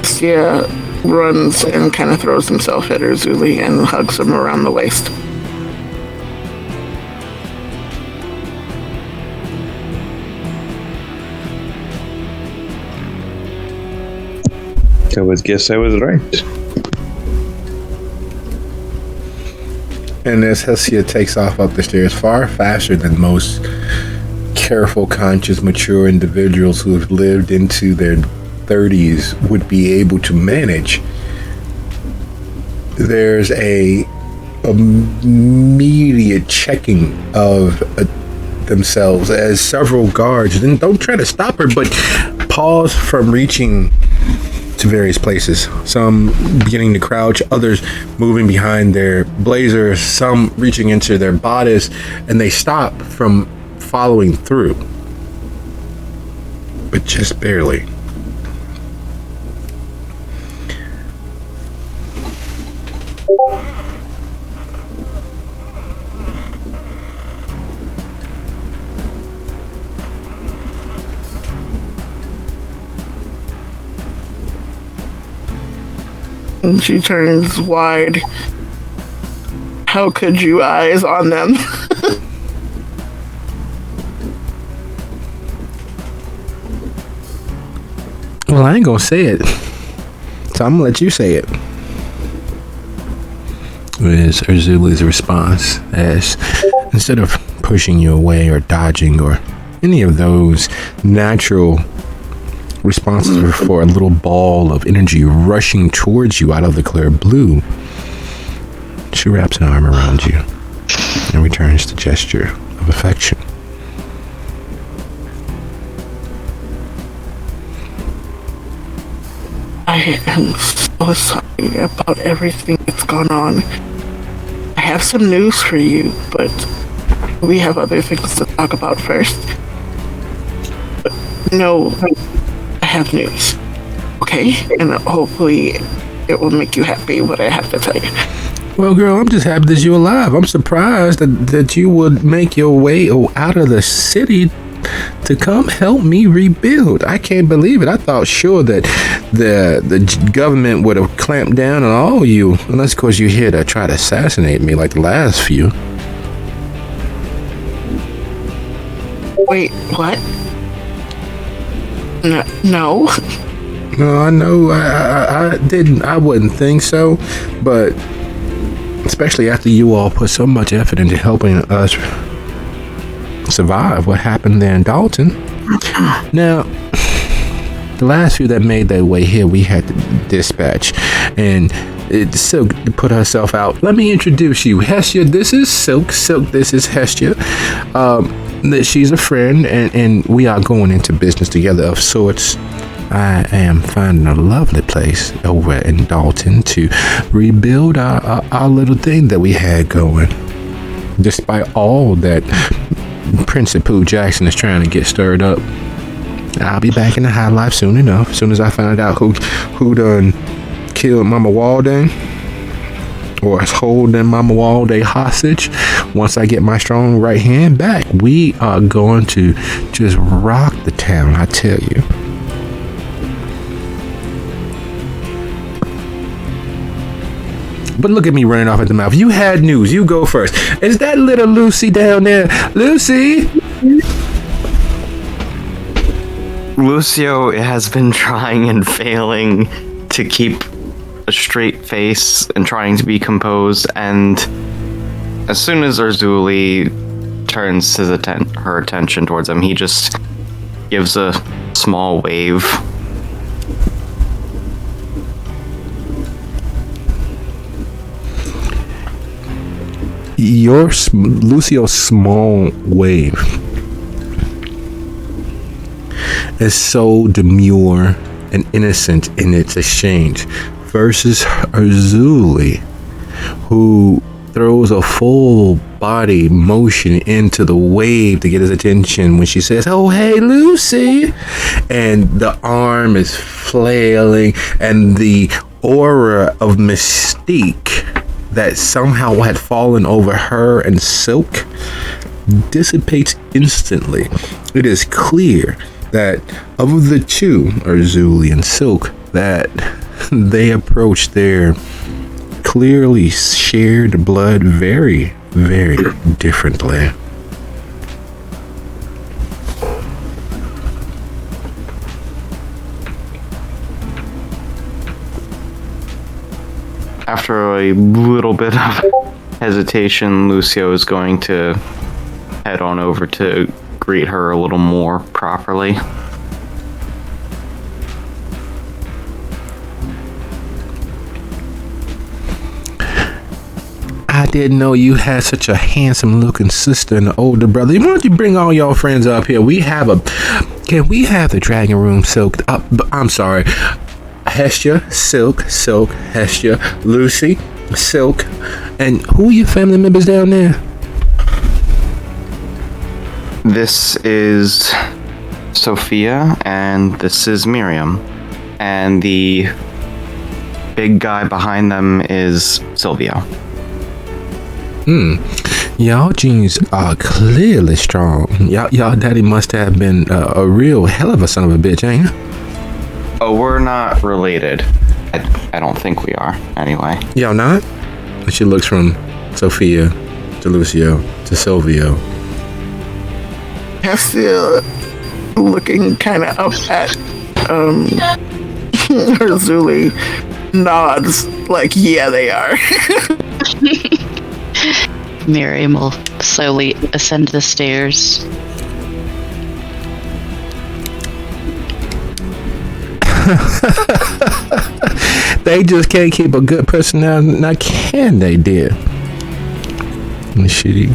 Sia runs and kind of throws himself at Urzuli and hugs him around the waist. I would guess I was right. And as Hestia takes off up the stairs far faster than most careful, conscious, mature individuals who have lived into their 30s would be able to manage, there's a immediate checking of themselves as several guards, and don't try to stop her, but pause from reaching to various places. Some beginning to crouch, others moving behind their blazers, some reaching into their bodice, and they stop from following through, but just barely. And she turns wide. How could you eyes on them? Well, I ain't gonna say it, so I'm gonna let you say it. Is Urzuli's response, as instead of pushing you away or dodging or any of those natural responses for a little ball of energy rushing towards you out of the clear blue, she wraps an arm around you and returns the gesture of affection. I am so sorry about everything that's gone on. I have some news for you, but we have other things to talk about first. But no, I have news. Okay? And hopefully it will make you happy what I have to tell you. Well, girl, I'm just happy that you're alive. I'm surprised that you would make your way out of the city to come help me rebuild. I can't believe it. I thought sure that the government would have clamped down on all of you, unless of course you're here to try to assassinate me like the last few. Wait, what? No. No, I know. I wouldn't think so, but especially after you all put so much effort into helping us survive what happened there in Dalton. Now, the last few that made their way here, we had to dispatch, and Silk put herself out. Let me introduce you, Hestia. This is Silk. Silk, this is Hestia. That she's a friend, and we are going into business together of sorts. I am finding a lovely place over in Dalton to rebuild our little thing that we had going. Despite all that Prince Pooh Jackson is trying to get stirred up, I'll be back in the high life soon enough. As soon as I find out who done killed Mama Walden or is holding Mama Walden hostage, once I get my strong right hand back, we are going to just rock the town, I tell you. But look at me running off at the mouth. You had news. You go first. Is that little Lucy down there? Lucy? Lucio has been trying and failing to keep a straight face and trying to be composed, and as soon as Urzuli turns her attention towards him, he just gives a small wave. Lucio's small wave is so demure and innocent in its exchange versus Urzuli, who throws a full body motion into the wave to get his attention when she says, "Oh, hey, Lucy," and the arm is flailing, and the aura of mystique that somehow had fallen over her and Silk dissipates instantly. It is clear that of the two, Urzuli and Silk, that they approach their clearly shared blood very, very differently. After a little bit of hesitation, Lucio is going to head on over to greet her a little more properly. I didn't know you had such a handsome looking sister and an older brother. Why don't you bring all your friends up here? Can we have the dragon room, Silk? I'm sorry. Hestia, Silk, Hestia, Lucy, Silk, and who are your family members down there? This is Sophia, and this is Miriam, and the big guy behind them is Silvio. Y'all genes are clearly strong. Y'all daddy must have been a real hell of a son of a bitch, ain't he? Oh, we're not related. I don't think we are, anyway. Y'all not? She looks from Sophia to Lucio to Silvio. Hestia looking kind of up at Urzuli, nods like, yeah, they are. Miriam will slowly ascend the stairs. They just can't keep a good personality. Now, can they, dear? And she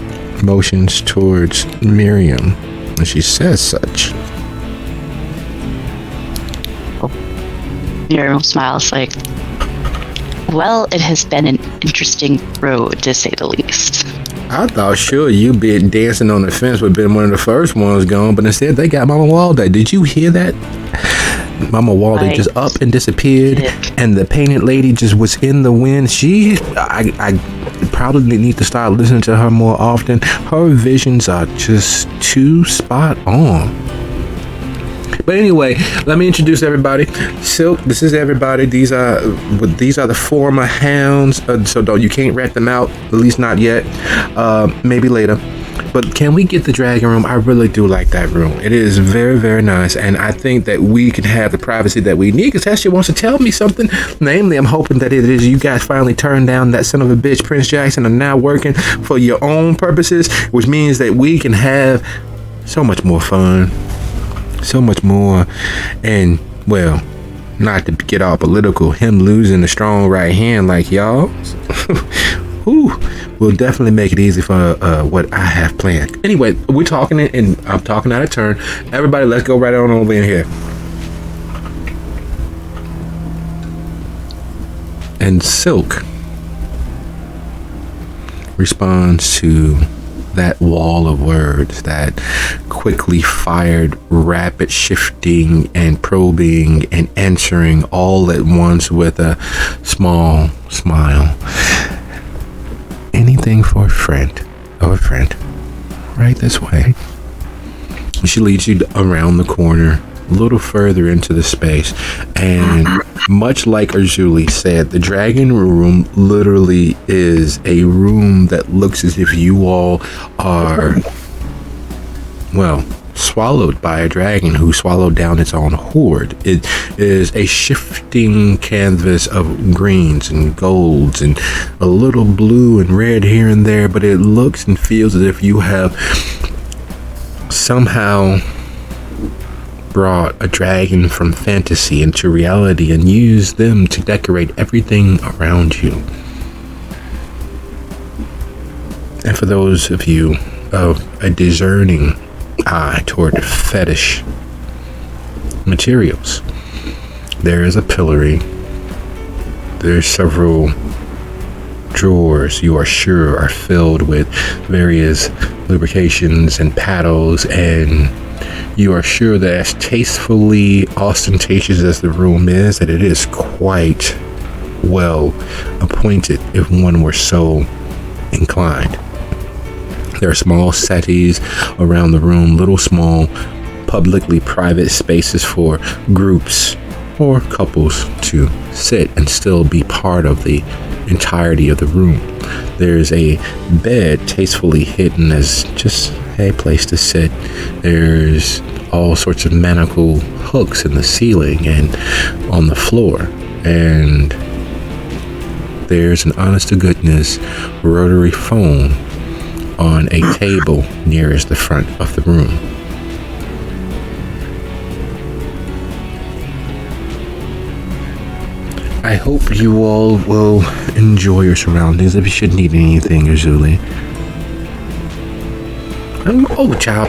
motions towards Miriam, and she says such. Miriam smiles like, well, it has been an interesting road, to say the least. I thought sure you'd be dancing on the fence would have been one of the first ones gone, but instead they got Mama Walden. Did you hear that? Mama Walden just up and disappeared, and the painted lady just was in the wind. I probably need to start listening to her more often. Her visions are just too spot on. But anyway, let me introduce everybody. Silk, this is everybody. These are the former hounds. So you can't rat them out, at least not yet. Maybe later. But can we get the dragon room? I really do like that room. It is very, very nice. And I think that we can have the privacy that we need, because Hestia wants to tell me something. Namely, I'm hoping that it is you guys finally turned down that son of a bitch, Prince Jackson, and now working for your own purposes, which means that we can have so much more fun. So much more. And, well, not to get all political, him losing a strong right hand like y'all. Whew, will definitely make it easy for what I have planned. Anyway, we're talking and I'm talking out of turn. Everybody, let's go right on over in here. And Silk responds to that wall of words, that quickly fired, rapid shifting and probing and answering all at once with a small smile. Anything for a friend, right this way. She leads you around the corner, a little further into the space, and much like Urzuli said, the dragon room literally is a room that looks as if you all are, well, swallowed by a dragon who swallowed down its own horde. It is a shifting canvas of greens and golds and a little blue and red here and there, but it looks and feels as if you have somehow brought a dragon from fantasy into reality and used them to decorate everything around you. And for those of you of a discerning eye toward fetish materials, there is a pillory. There's several drawers you are sure are filled with various lubrications and paddles, and you are sure that as tastefully ostentatious as the room is, that it is quite well appointed if one were so inclined. There are small settees around the room, little small publicly private spaces for groups or couples to sit and still be part of the entirety of the room. There's a bed tastefully hidden as just a place to sit. There's all sorts of manacle hooks in the ceiling and on the floor. And there's an honest to goodness rotary phone on a table nearest the front of the room. I hope you all will enjoy your surroundings. If you should need anything, Urzuli. Oh, child.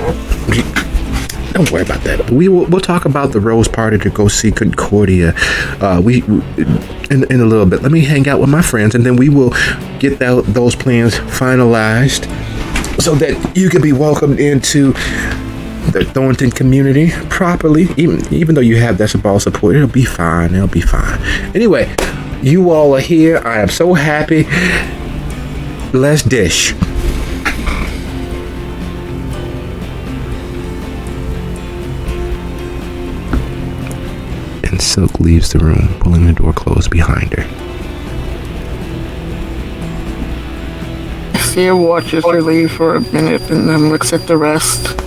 Don't worry about that. We'll talk about the Rose Party to go see Concordia. In a little bit. Let me hang out with my friends, and then we will get those plans finalized, so that you can be welcomed into the Thornton community properly. Even though you have that ball support, it'll be fine. It'll be fine. Anyway, you all are here. I am so happy. Let's dish. And Silk leaves the room, pulling the door closed behind her. Sia watches her leave for a minute and then looks at the rest.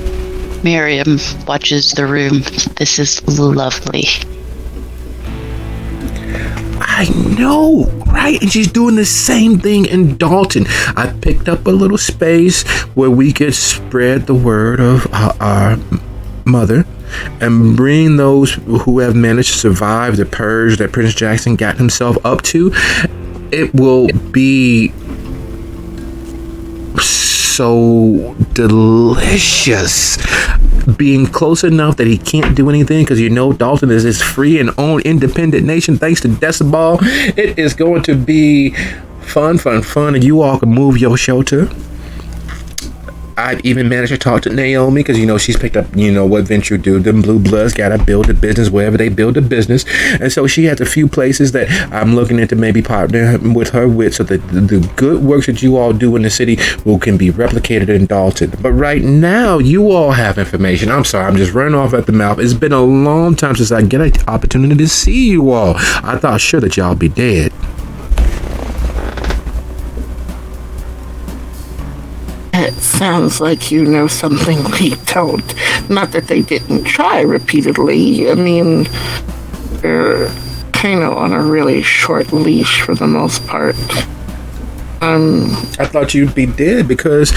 Miriam watches the room. This is lovely. I know, right? And she's doing the same thing in Dalton. I picked up a little space where we could spread the word of our mother and bring those who have managed to survive the purge that Prince Jackson got himself up to. It will be so delicious being close enough that he can't do anything, because you know Dalton is this free and own independent nation thanks to Decibel. It is going to be fun, and you all can move your shelter. I've even managed to talk to Naomi, because you know she's picked up, you know, what Venture do. Them blue bloods gotta build a business wherever they build a business, and so she has a few places that I'm looking into maybe partnering with her with, so that the good works that you all do in the city can be replicated in Dalton. But right now, you all have information. I'm sorry, I'm just running off at the mouth. It's been a long time since I get an opportunity to see you all. I thought sure that y'all be dead. Yes. sounds like you know something we don't. Not that they didn't try repeatedly. I mean, they're kind of on a really short leash for the most part. I thought you'd be dead because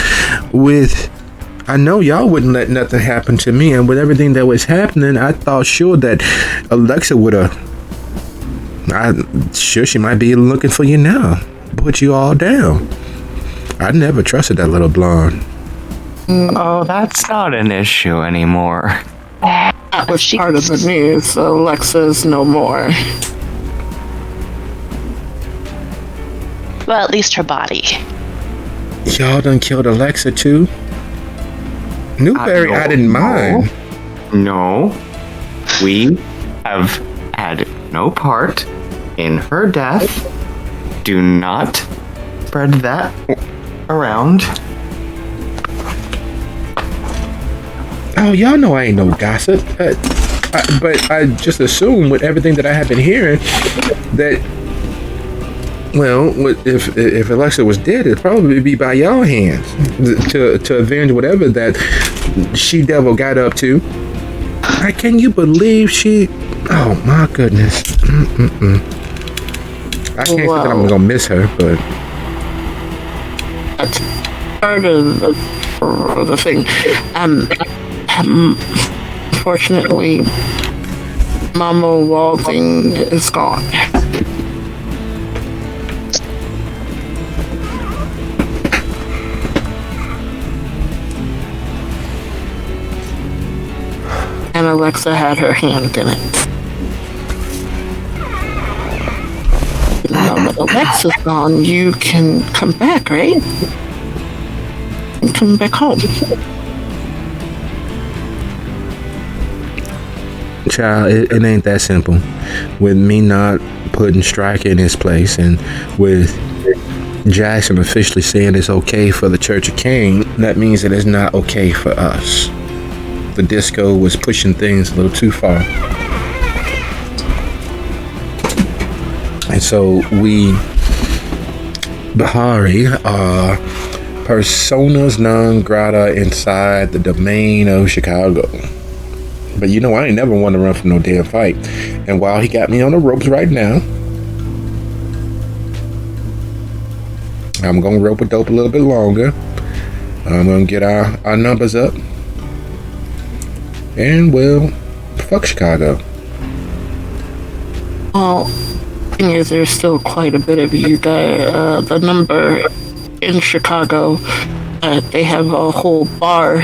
I know y'all wouldn't let nothing happen to me, and with everything that was happening, I thought sure that Alexa would have. I'm sure she might be looking for you now. Put you all down. I never trusted that little blonde. Oh, that's not an issue anymore. That was part of the news. Alexa's no more. Well, at least her body. Y'all done killed Alexa too? Newberry, I didn't mind. No. We have had no part in her death. Do not spread that around. Oh, y'all know I ain't no gossip. But I just assume with everything that I have been hearing that, well, if Alexa was dead, it'd probably be by y'all hands to avenge whatever that she-devil got up to. Can you believe she... Oh, my goodness. I can't say that I'm gonna miss her, but... That's part of the thing. Unfortunately, Mama Walding is gone. And Alexa had her hand in it. Now that Alexa's gone, you can come back, right? And come back home. Child, it ain't that simple. With me not putting Striker in his place, and with Jackson officially saying it's okay for the Church of Cain, that means that it's not okay for us. The disco was pushing things a little too far. And so we, Bahari, are personas non grata inside the domain of Chicago. But you know, I ain't never want to run from no damn fight. And while he got me on the ropes right now, I'm going to rope a dope a little bit longer. I'm going to get our numbers up. And, well, fuck Chicago. Well, thing is, there's still quite a bit of you guys. The number in Chicago, they have a whole bar,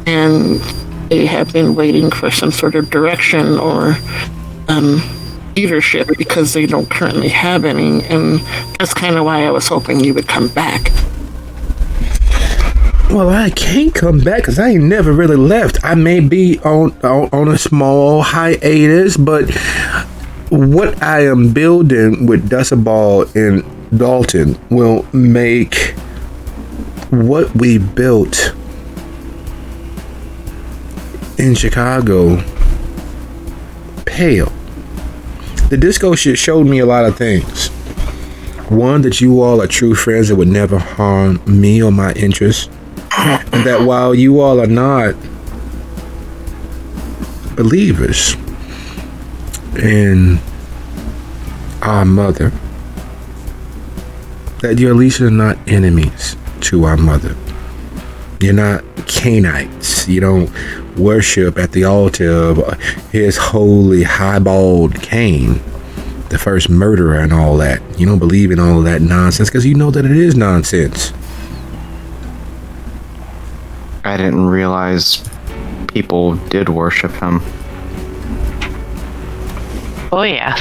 and they have been waiting for some sort of direction or leadership because they don't currently have any, and that's kind of why I was hoping you would come back. Well, I can't come back because I ain't never really left. I may be on a small hiatus, but what I am building with Dustaball and Dalton will make what we built in Chicago pale. The disco shit showed me a lot of things. One, that you all are true friends that would never harm me or my interests. And that while you all are not believers in our mother, that you at least are not enemies to our mother. You're not Cainites. You don't worship at the altar of his holy highballed Cain, the first murderer and all that. You don't believe in all of that nonsense because you know that it is nonsense. I didn't realize people did worship him. Oh, yeah.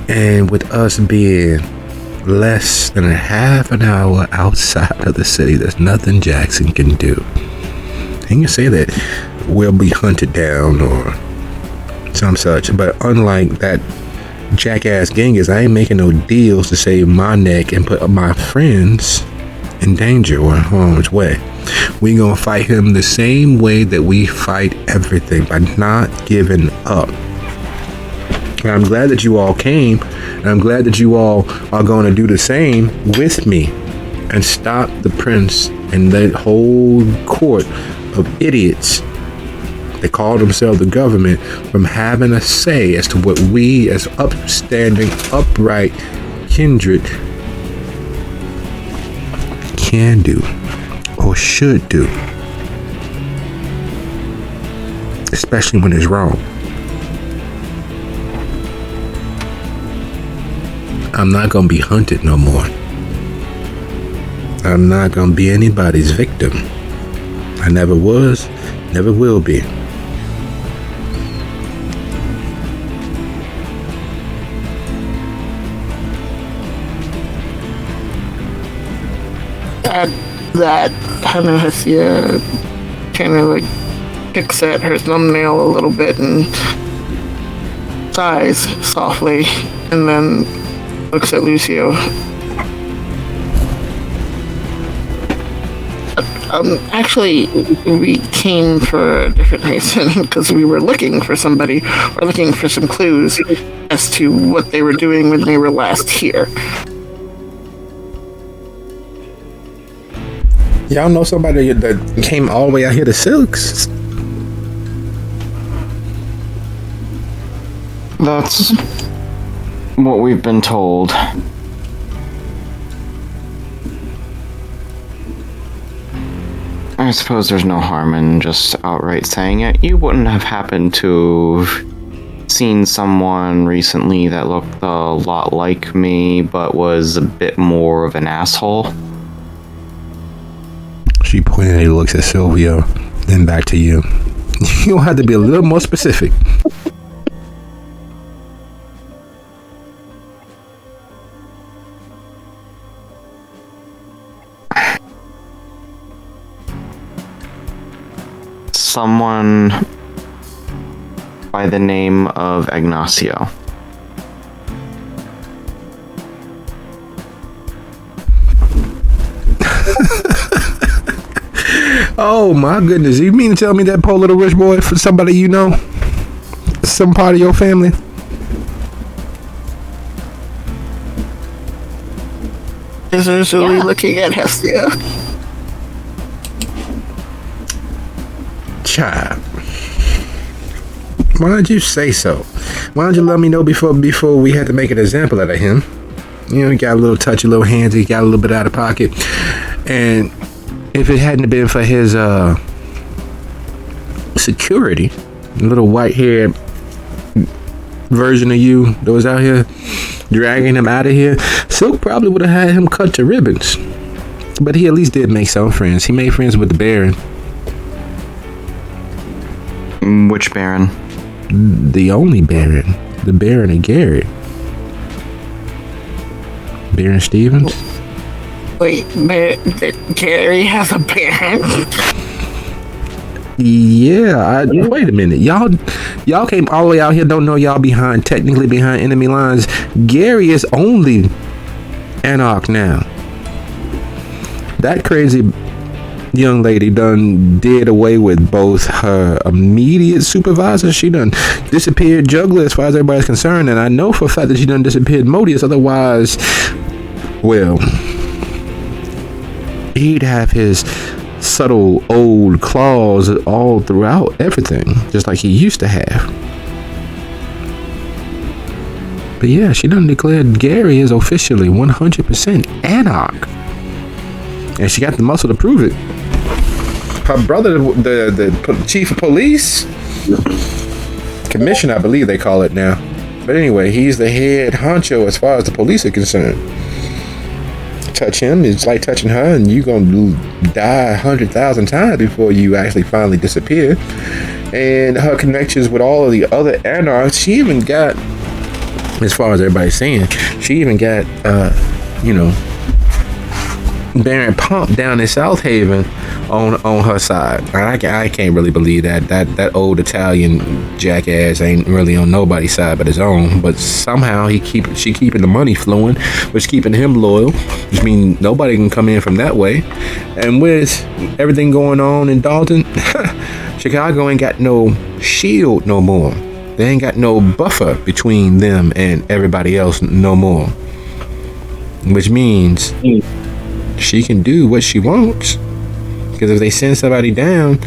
And with us being less than a half an hour outside of the city, there's nothing Jackson can do. He can say that we'll be hunted down or some such, but unlike that jackass Genghis, I ain't making no deals to save my neck and put my friends in danger or in harm's way. We gonna fight him the same way that we fight everything, by not giving up. And I'm glad that you all came, and I'm glad that you all are going to do the same with me and stop the prince and that whole court of idiots that call themselves the government from having a say as to what we as upstanding, upright kindred can do or should do, especially when it's wrong. I'm not gonna be hunted no more. I'm not gonna be anybody's victim. I never was, never will be. At that, Hanahasia kind of like picks at her thumbnail a little bit and sighs softly, and then looks at Lucio. Actually, we came for a different reason, because we were looking for somebody, or looking for some clues as to what they were doing when they were last here. Y'all know somebody that came all the way out here to Silks? That's what we've been told. I suppose there's no harm in just outright saying it. You wouldn't have happened to have seen someone recently that looked a lot like me, but was a bit more of an asshole? She pointedly looks at Silvio, then back to you. You'll have to be a little more specific. Someone by the name of Ignacio. Oh my goodness, you mean to tell me that poor little rich boy for somebody you know? Some part of your family? Is usually looking at Hestia. Child. Why did you say so? Why don't you let me know before we had to make an example out of him? You know, he got a little touchy, little handsy, got a little bit out of pocket. And if it hadn't been for his security, a little white-haired version of you that was out here dragging him out of here, Silk probably would have had him cut to ribbons. But he at least did make some friends. He made friends with the Baron. Which Baron? The only Baron. The Baron of Gary. Baron Stevens? Wait, Gary has a Baron? Yeah, wait a minute. Y'all came all the way out here, don't know y'all technically behind enemy lines. Gary is only Anarch now. That crazy young lady done did away with both her immediate supervisor. She done disappeared Juggler as far as everybody's concerned, and I know for a fact that she done disappeared Modius. Otherwise, well, he'd have his subtle old claws all throughout everything, just like he used to have. But yeah, she done declared Gary is officially 100% Anarch, and she got the muscle to prove it. Her brother, the chief of police, commissioner, I believe they call it now. But anyway, he's the head honcho as far as the police are concerned. Touch him, it's like touching her, and you're gonna die 100,000 times before you actually finally disappear. And her connections with all of the other anarchs, she even got, as far as everybody's saying, she even got, Baron Pump down in South Haven on her side. I can't really believe that old Italian jackass ain't really on nobody's side but his own. But somehow she keeping the money flowing, which keeping him loyal, which means nobody can come in from that way. And with everything going on in Dalton, Chicago ain't got no shield no more. They ain't got no buffer between them and everybody else no more. Which means she can do what she wants. Because if they send somebody down,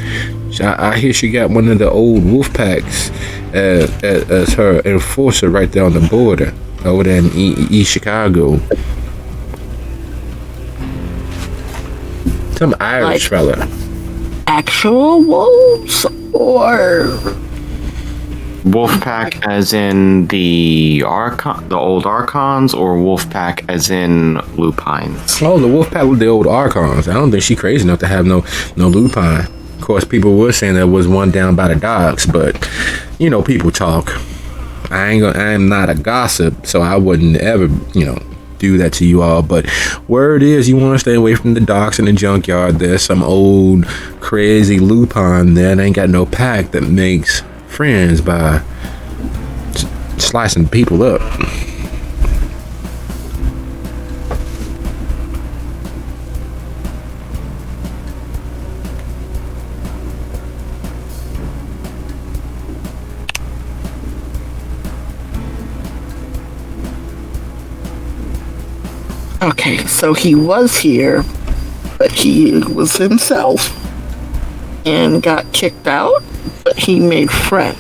I hear she got one of the old wolf packs as her enforcer right there on the border over there in East Chicago. Some Irish fella. Actual wolves or Wolfpack as in the old Archons, or Wolfpack as in lupines? Oh, the wolf pack with the old Archons. I don't think she crazy enough to have no lupine. Of course, people were saying there was one down by the docks, but you know, people talk. I am not a gossip, so I wouldn't ever, do that to you all. But word is, you want to stay away from the docks and the junkyard. There's some old crazy lupine there that ain't got no pack that makes friends by slicing people up. okay, so he was here, but he was himself and got kicked out, but he made friends.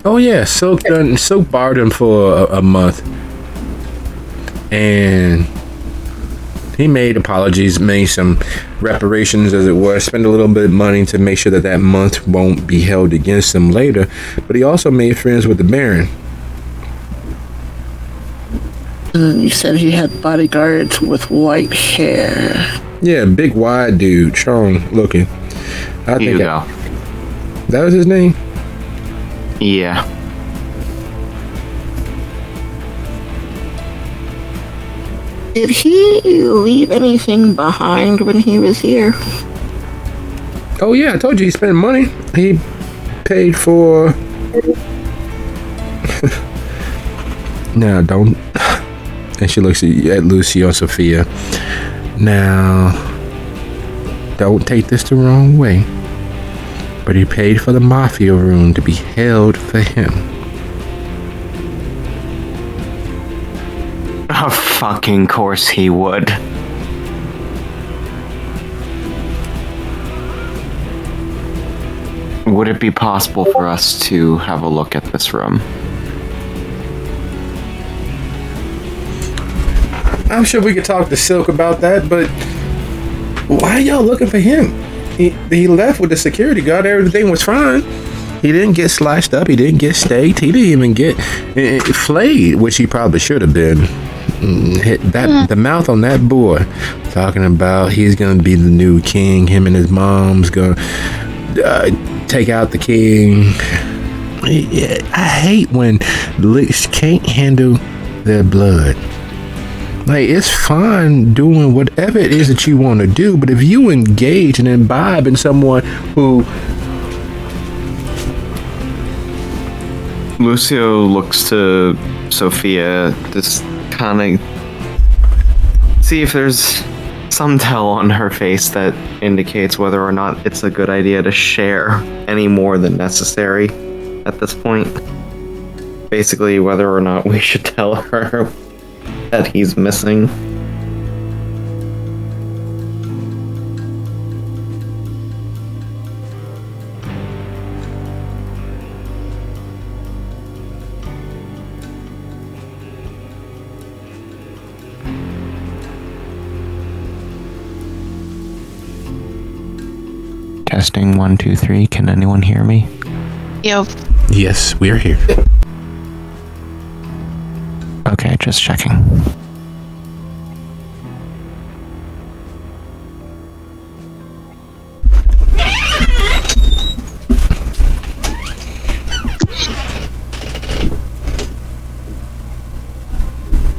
Oh yeah, Silk barred him for a month, and he made apologies, made some reparations, as it were, spent a little bit of money to make sure that month won't be held against him later. But he also made friends with the Baron. You said he had bodyguards with white hair. Yeah, big wide dude, strong looking. I think Hugo. That was his name. Yeah. Did he leave anything behind when he was here? Oh yeah, I told you he spent money. He paid for. Now don't. And she looks at Lucio and Sophia. Now, don't take this the wrong way, but he paid for the mafia room to be held for him. Of fucking course he would. Would it be possible for us to have a look at this room? I'm sure we could talk to Silk about that, but why are y'all looking for him? He left with the security guard. Everything was fine. He didn't get sliced up. He didn't get staked. He didn't even get flayed, which he probably should have been. Hit that the mouth on that boy, talking about he's gonna be the new king. Him and his mom's gonna take out the king. I hate when licks can't handle their blood. Like, it's fine doing whatever it is that you want to do, but if you engage and imbibe in someone who... Lucio looks to Sophia, just kind of see if there's some tell on her face that indicates whether or not it's a good idea to share any more than necessary at this point. Basically, whether or not we should tell her that he's missing. Testing 1, 2, 3. Can anyone hear me? Yep. Yes, we're here. Okay, just checking.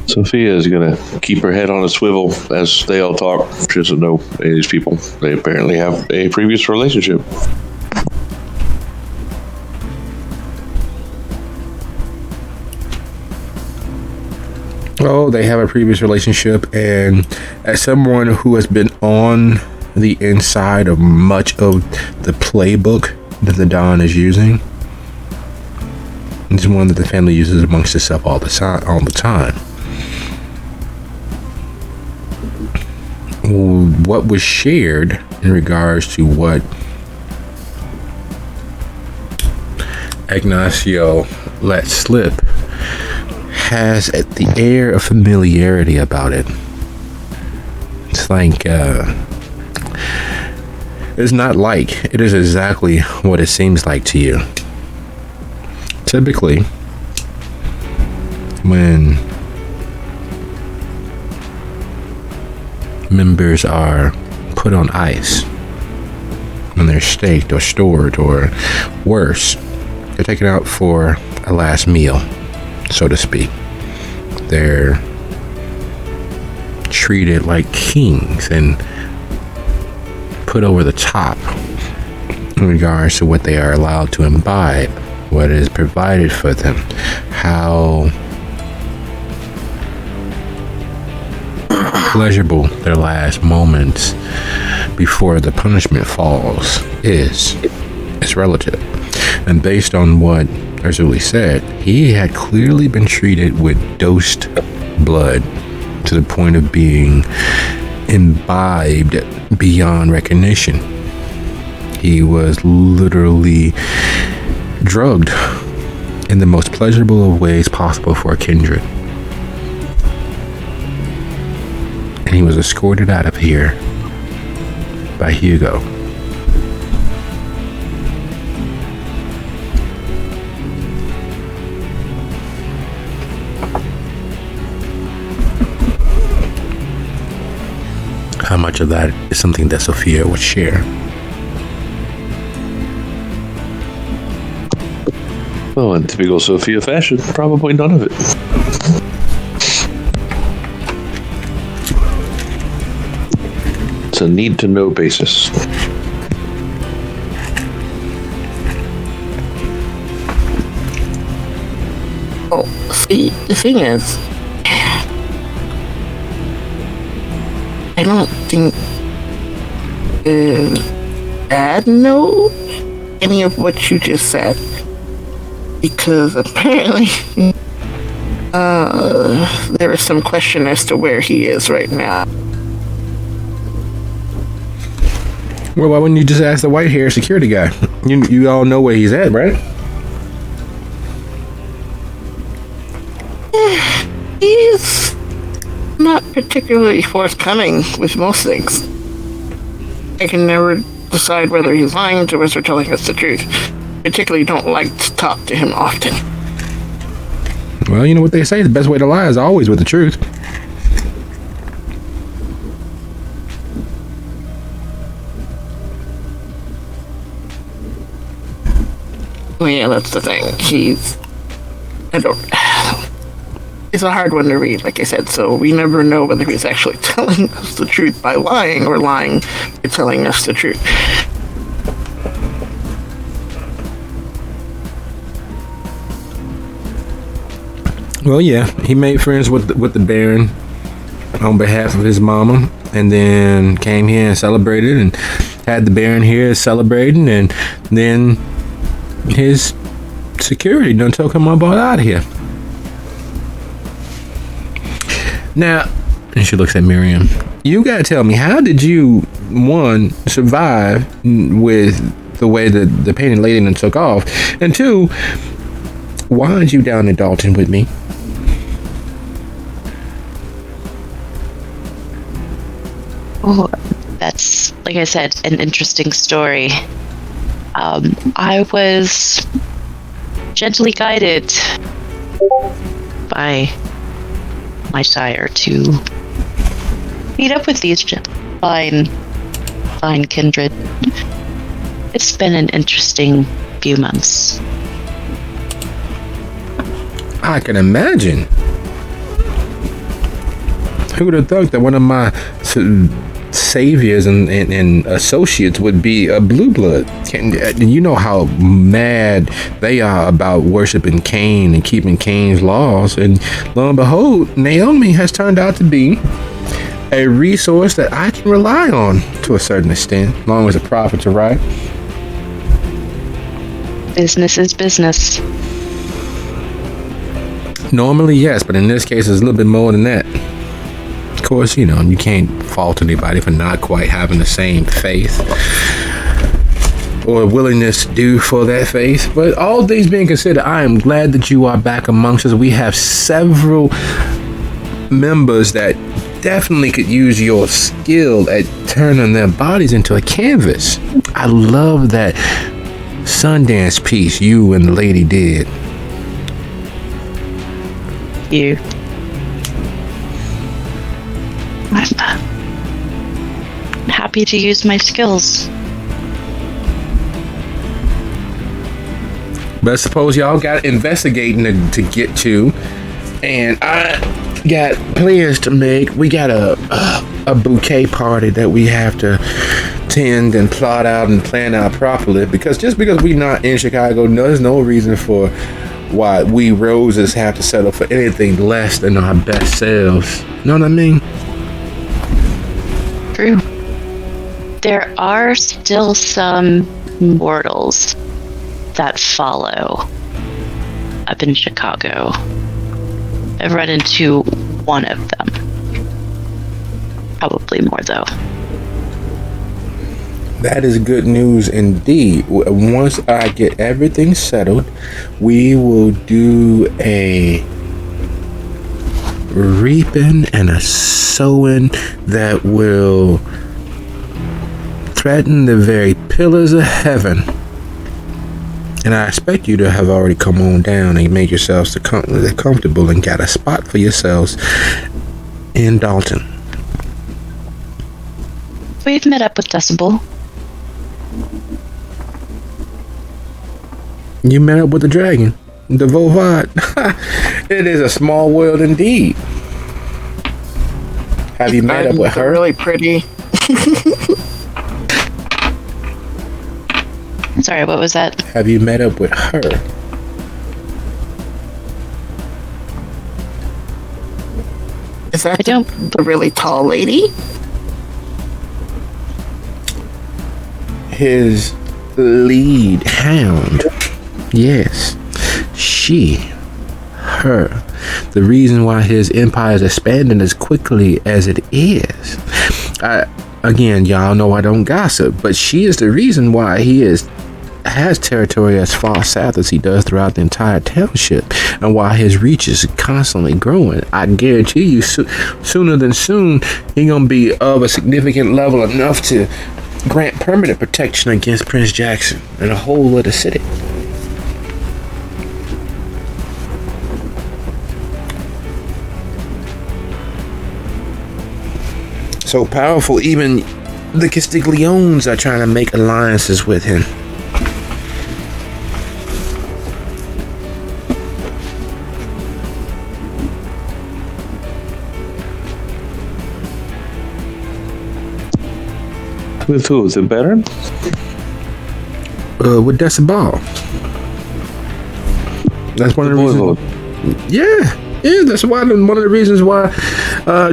Sophia is gonna keep her head on a swivel as they all talk. She doesn't know any of these people. They apparently have a previous relationship. Oh, they have a previous relationship, and as someone who has been on the inside of much of the playbook that the Dawn is using, It's one that the family uses amongst itself all the time. What was shared in regards to what Ignacio let slip has the air of familiarity about it. It's like it's not like, it is exactly what it seems like to you. Typically, when members are put on ice, when they're staked or stored, or worse, they're taken out for a last meal, so to speak. They're treated like kings and put over the top in regards to what they are allowed to imbibe, what is provided for them, how pleasurable their last moments before the punishment falls is. It's relative. And based on what Arzuli said, he had clearly been treated with dosed blood to the point of being imbibed beyond recognition. He was literally drugged in the most pleasurable of ways possible for a kindred. And he was escorted out of here by Hugo. How much of that is something that Sophia would share? Well, in typical Sophia fashion, probably none of it. It's a need-to-know basis. Oh, see, the thing is, I don't think Dad knows any of what you just said, because apparently there is some question as to where he is right now. Well, why wouldn't you just ask the white hair security guy? You all know where he's at, right? He's not particularly forthcoming with most things. I can never decide whether he's lying to us or telling us the truth. Particularly don't like to talk to him often. Well, you know what they say, the best way to lie is always with the truth. Well, yeah, that's the thing. He's a hard one to read, like I said, so we never know whether he's actually telling us the truth by lying or lying by telling us the truth. Well, yeah, he made friends with the Baron on behalf of his mama, and then came here and celebrated, and had the Baron here celebrating, and then his security done took him up out of here. Now, and she looks at Miriam. You gotta tell me, how did you, one, survive with the way that the painted lady done took off, and two, why aren't you down in Dalton with me? Oh, that's, like I said, an interesting story. I was gently guided by my sire to meet up with these fine kindred. It's been an interesting few months. I can imagine. Who would have thought that one of my saviors and associates would be a blue blood? You know how mad they are about worshiping Cain and keeping Cain's laws, and lo and behold, Naomi has turned out to be a resource that I can rely on to a certain extent, as long as the profits are right. Business is business. normally yes, but in this case, it's a little bit more than that. Of course, you know, you can't fault anybody for not quite having the same faith or willingness to do for that faith. But all things being considered, I am glad that you are back amongst us. We have several members that definitely could use your skill at turning their bodies into a canvas. I love that Sundance piece you and the lady did. You. I'm happy to use my skills. But I suppose y'all got investigating to get to, and I got plans to make. We got a bouquet party that we have to tend and plot out and plan out properly. Because just because we're not in Chicago, there's no reason for why we roses have to settle for anything less than our best selves. Know what I mean? True. There are still some mortals that follow up in Chicago. I've run into one of them. Probably more, though. That is good news indeed. Once I get everything settled, we will do a reaping and a sowing that will threaten the very pillars of heaven. And I expect you to have already come on down and made yourselves comfortable and got a spot for yourselves in Dalton. We've met up with Decibel. You met up with the dragon, the Vovad. It is a small world indeed. Have you met up with her? Really pretty. Sorry, what was that? Have you met up with her? Is that I don't. the really tall lady? His lead hound. Yes. Her. The reason why his empire is expanding as quickly as it is. Again, y'all know I don't gossip, but she is the reason why he has territory as far south as he does throughout the entire township, and why his reach is constantly growing. I guarantee you, sooner than soon, he's gonna be of a significant level enough to grant permanent protection against Prince Jackson and the whole of the city. So powerful, even the Castigliones are trying to make alliances with him. With who? The Baron? With Decibel. That's one of the reasons. Yeah, that's one of the reasons why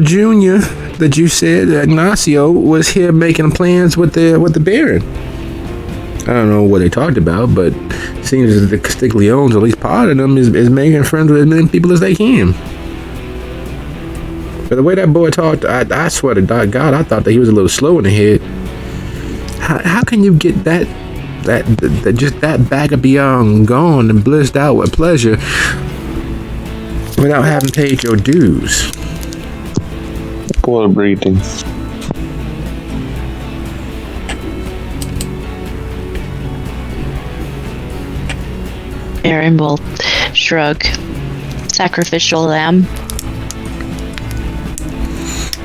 Junior, that you said, Ignacio, was here making plans with the Baron. I don't know what they talked about, but it seems that the Castigliones, at least part of them, is making friends with as many people as they can. But the way that boy talked, I swear to God, I thought that he was a little slow in the head. How can you get that just that bag of beyond gone and blissed out with pleasure without having paid your dues? What a breathing. Aaron will shrug. Sacrificial lamb.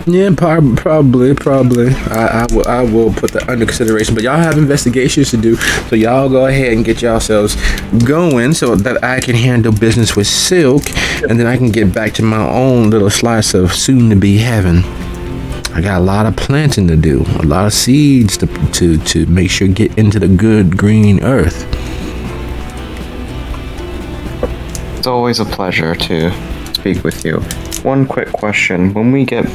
Yeah, probably. I will put that under consideration. But y'all have investigations to do, so y'all go ahead and get yourselves going, so that I can handle business with Silk, and then I can get back to my own little slice of soon-to-be heaven. I got a lot of planting to do, a lot of seeds to make sure get into the good green earth. It's always a pleasure to speak with you. One quick question. When we get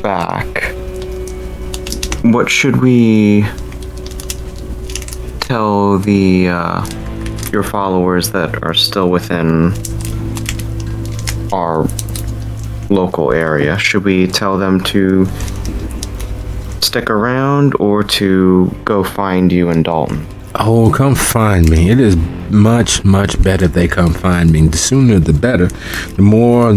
back, what should we tell the your followers that are still within our local area. Should we tell them to stick around or to go find you in Dalton? Oh, come find me. It is much, much better if they come find me. The sooner the better. The more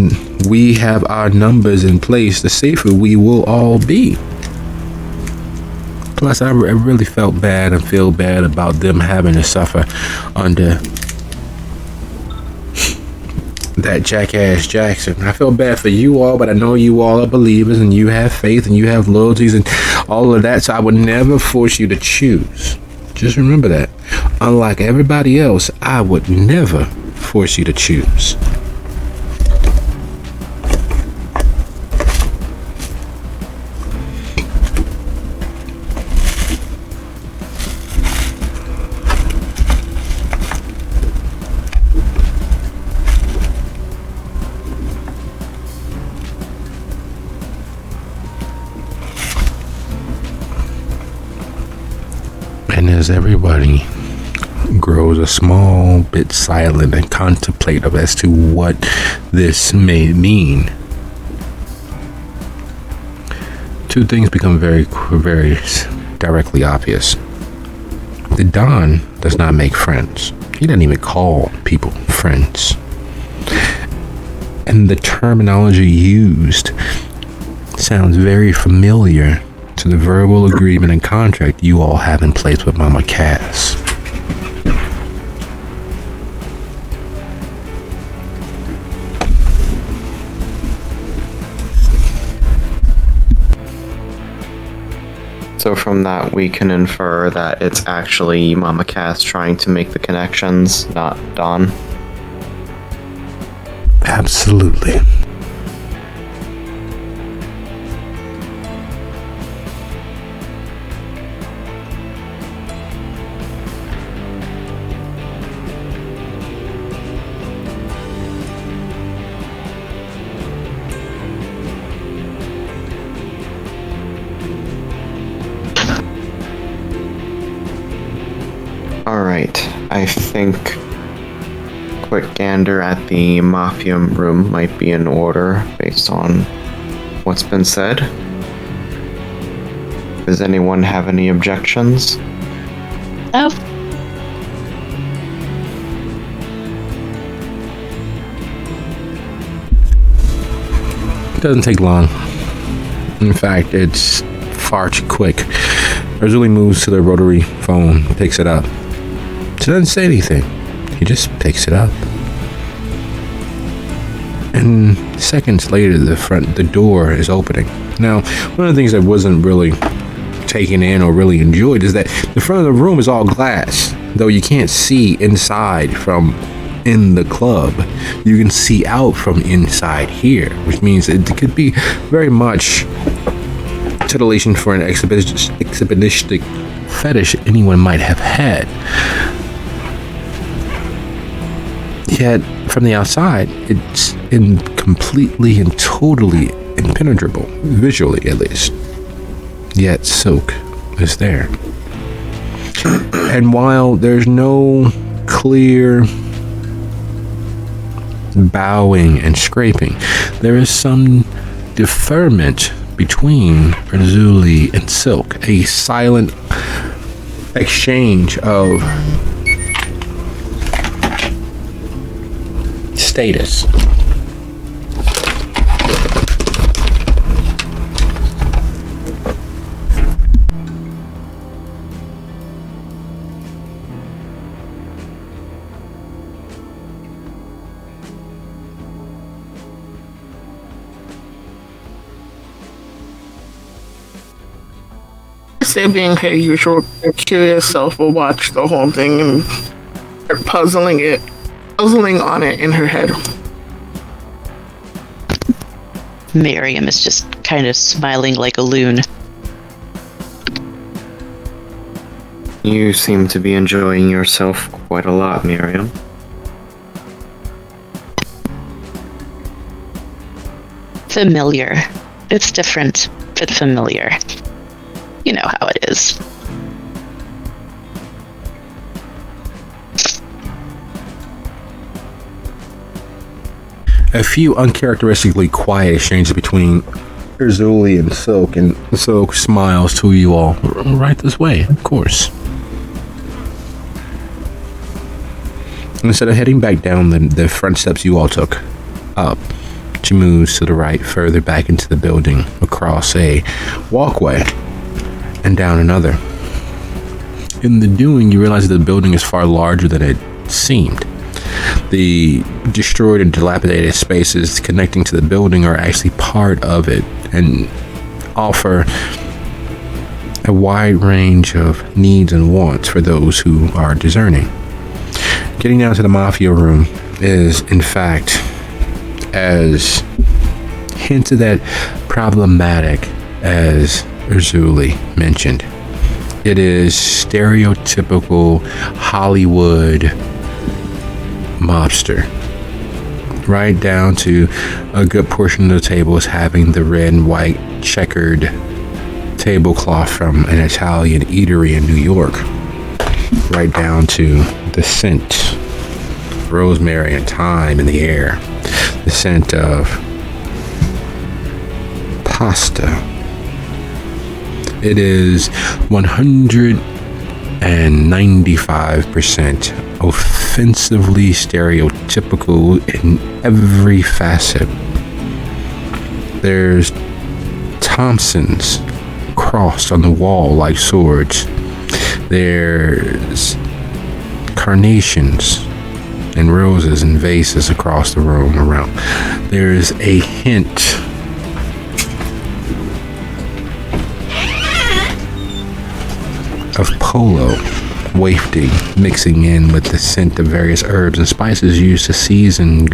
we have our numbers in place, the safer we will all be. Plus, I really felt bad and feel bad about them having to suffer under that jackass Jackson. I feel bad for you all, but I know you all are believers and you have faith and you have loyalties and all of that, so I would never force you to choose. Just remember that. Unlike everybody else, I would never force you to choose. And as everybody grows a small bit silent and contemplative as to what this may mean, two things become very, very directly obvious. The Don does not make friends. He doesn't even call people friends. And the terminology used sounds very familiar to the verbal agreement and contract you all have in place with Mama Cass. So from that, we can infer that it's actually Mama Cass trying to make the connections, not Don. Absolutely. Alright, I think quick gander at the Mafia room might be in order based on what's been said. Does anyone have any objections? Oh, It doesn't take long. In fact, it's far too quick. Razuli moves to the rotary phone, picks it up. She doesn't say anything. He just picks it up. And seconds later, the door is opening. Now, one of the things I wasn't really taken in or really enjoyed is that the front of the room is all glass, though you can't see inside from in the club. You can see out from inside here, which means it could be very much titillation for an exhibitionistic fetish anyone might have had. Yet, from the outside, it's completely and totally impenetrable, visually at least. Yet Silk is there. And while there's no clear bowing and scraping, there is some deferment between Razuli and Silk, a silent exchange of status. Instead of being her usual curious self will watch the whole thing and start puzzling on it in her head. Miriam is just kind of smiling like a loon. You seem to be enjoying yourself quite a lot, Miriam. Familiar. It's different, but familiar. You know how it is. A few uncharacteristically quiet exchanges between Urzuli and Silk smiles to you all. Right this way, of course. Instead of heading back down the front steps you all took up, she moves to the right, further back into the building, across a walkway, and down another. In the doing, you realize that the building is far larger than it seemed. The destroyed and dilapidated spaces connecting to the building are actually part of it and offer a wide range of needs and wants for those who are discerning. Getting down to the Mafia room is, in fact, as hinted at problematic as Urzuli mentioned. It is stereotypical Hollywood mobster. Right down to a good portion of the tables having the red and white checkered tablecloth from an Italian eatery in New York. Right down to the scent, rosemary and thyme in the air. The scent of pasta. It is 195% offensively stereotypical in every facet. There's Thompsons crossed on the wall like swords. There's carnations and roses and vases across the room around. There's a hint of polo wafting, mixing in with the scent of various herbs and spices used to season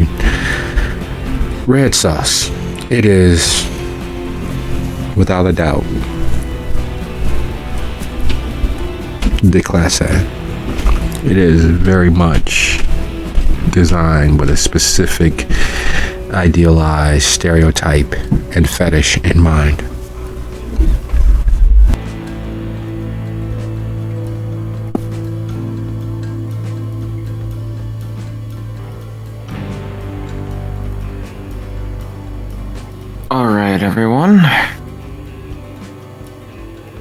red sauce. It is, without a doubt, déclassé. It is very much designed with a specific idealized stereotype and fetish in mind. Alright, everyone.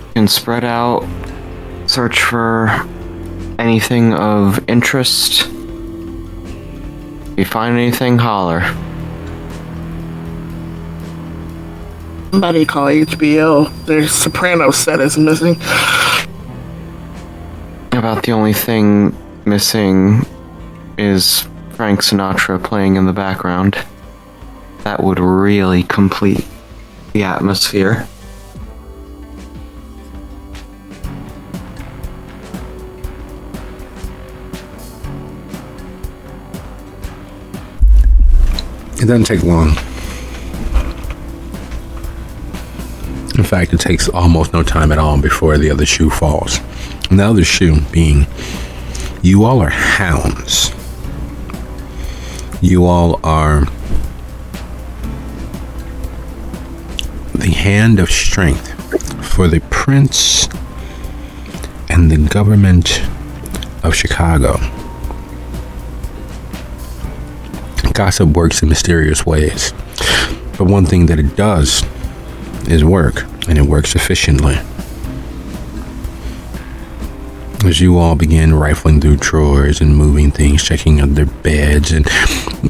You can spread out, search for anything of interest. If you find anything, holler. Somebody call HBO. Their Sopranos set is missing. About the only thing missing is Frank Sinatra playing in the background. That would really complete the atmosphere. It doesn't take long. In fact, it takes almost no time at all before the other shoe falls. And the other shoe being, you all are hounds. You all are the hand of strength for the Prince and the government of Chicago. Gossip works in mysterious ways, but one thing that it does is work, and it works efficiently. As you all begin rifling through drawers and moving things, checking under beds, and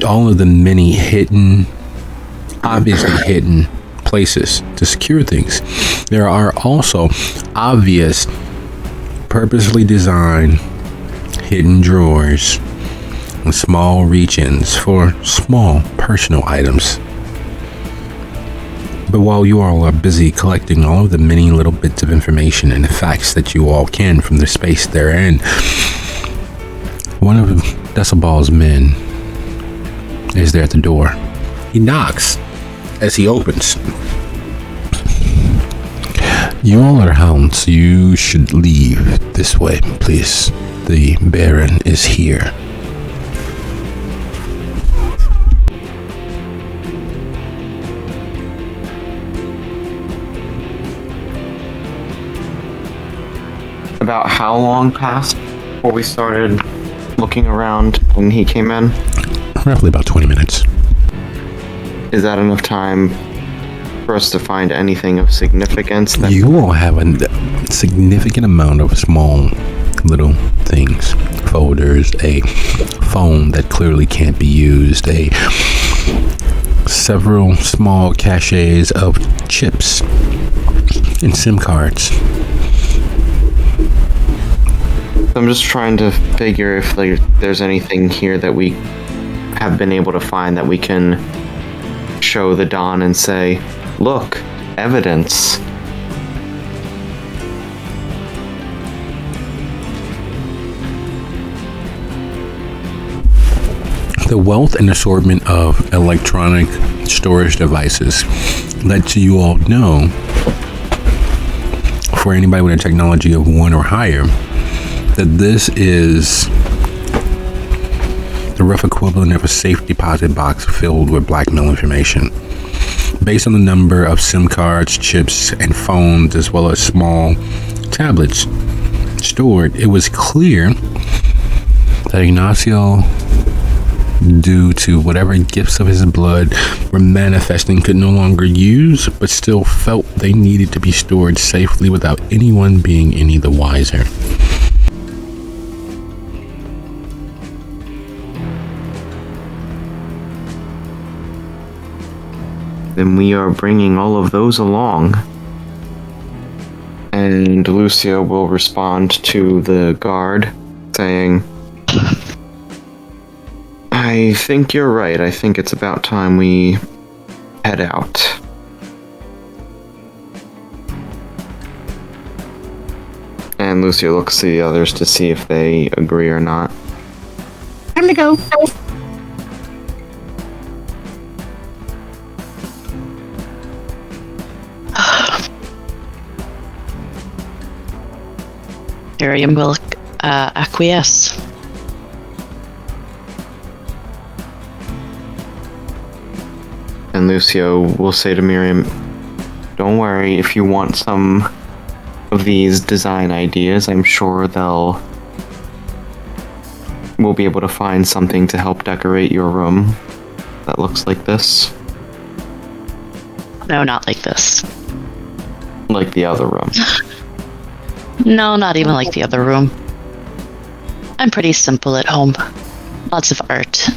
all of the many hidden, obviously hidden places to secure things, there are also obvious, purposely designed hidden drawers and small reach-ins for small personal items. But while you all are busy collecting all of the many little bits of information and the facts that you all can from the space they're in, one of Decibel's men is there at the door. He knocks as he opens. You all are hounds. You should leave this way, please. The Baron is here. About how long passed before we started looking around when he came in? Roughly about 20 minutes. Is that enough time for us to find anything of significance? You all have a significant amount of small little things. Folders, a phone that clearly can't be used, several small caches of chips and SIM cards. I'm just trying to figure if there's anything here that we have been able to find that we can show the Don and say, look, evidence. The wealth and assortment of electronic storage devices lets you all know, for anybody with a technology of 1 or higher, that this is the rough equivalent of a safe deposit box filled with blackmail information. Based on the number of SIM cards, chips, and phones, as well as small tablets stored, it was clear that Ignacio, due to whatever gifts of his blood were manifesting, could no longer use, but still felt they needed to be stored safely without anyone being any the wiser. Then we are bringing all of those along. And Lucio will respond to the guard, saying, I think you're right. I think it's about time we head out. And Lucio looks to the others to see if they agree or not. Time to go. Miriam will acquiesce. And Lucio will say to Miriam, don't worry, if you want some of these design ideas, I'm sure we'll be able to find something to help decorate your room that looks like this. No, not like this. Like the other room. No, not even like the other room. I'm pretty simple at home. Lots of art.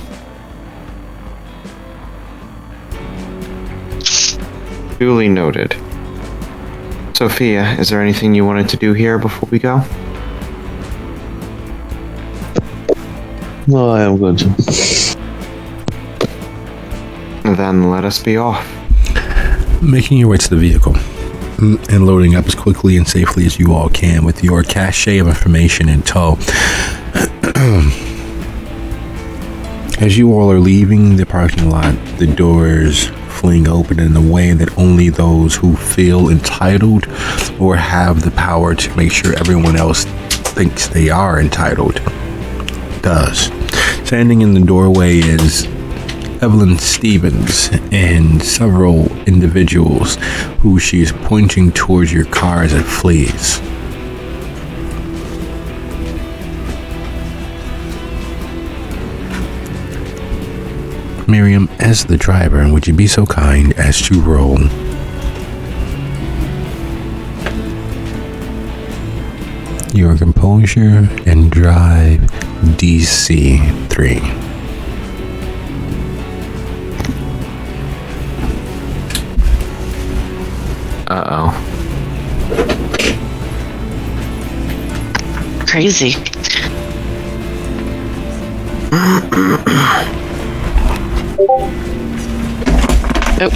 Duly noted. Sophia, is there anything you wanted to do here before we go? No, I am good. Then let us be off. Making your way to the vehicle and loading up as quickly and safely as you all can with your cache of information in tow. As you all are leaving the parking lot, the doors fling open in a way that only those who feel entitled or have the power to make sure everyone else thinks they are entitled does. Standing in the doorway is Evelyn Stevens and several individuals who she is pointing towards your car as it flees. Miriam, as the driver, would you be so kind as to roll your composure and drive DC 3? Uh-oh. Crazy. Oh.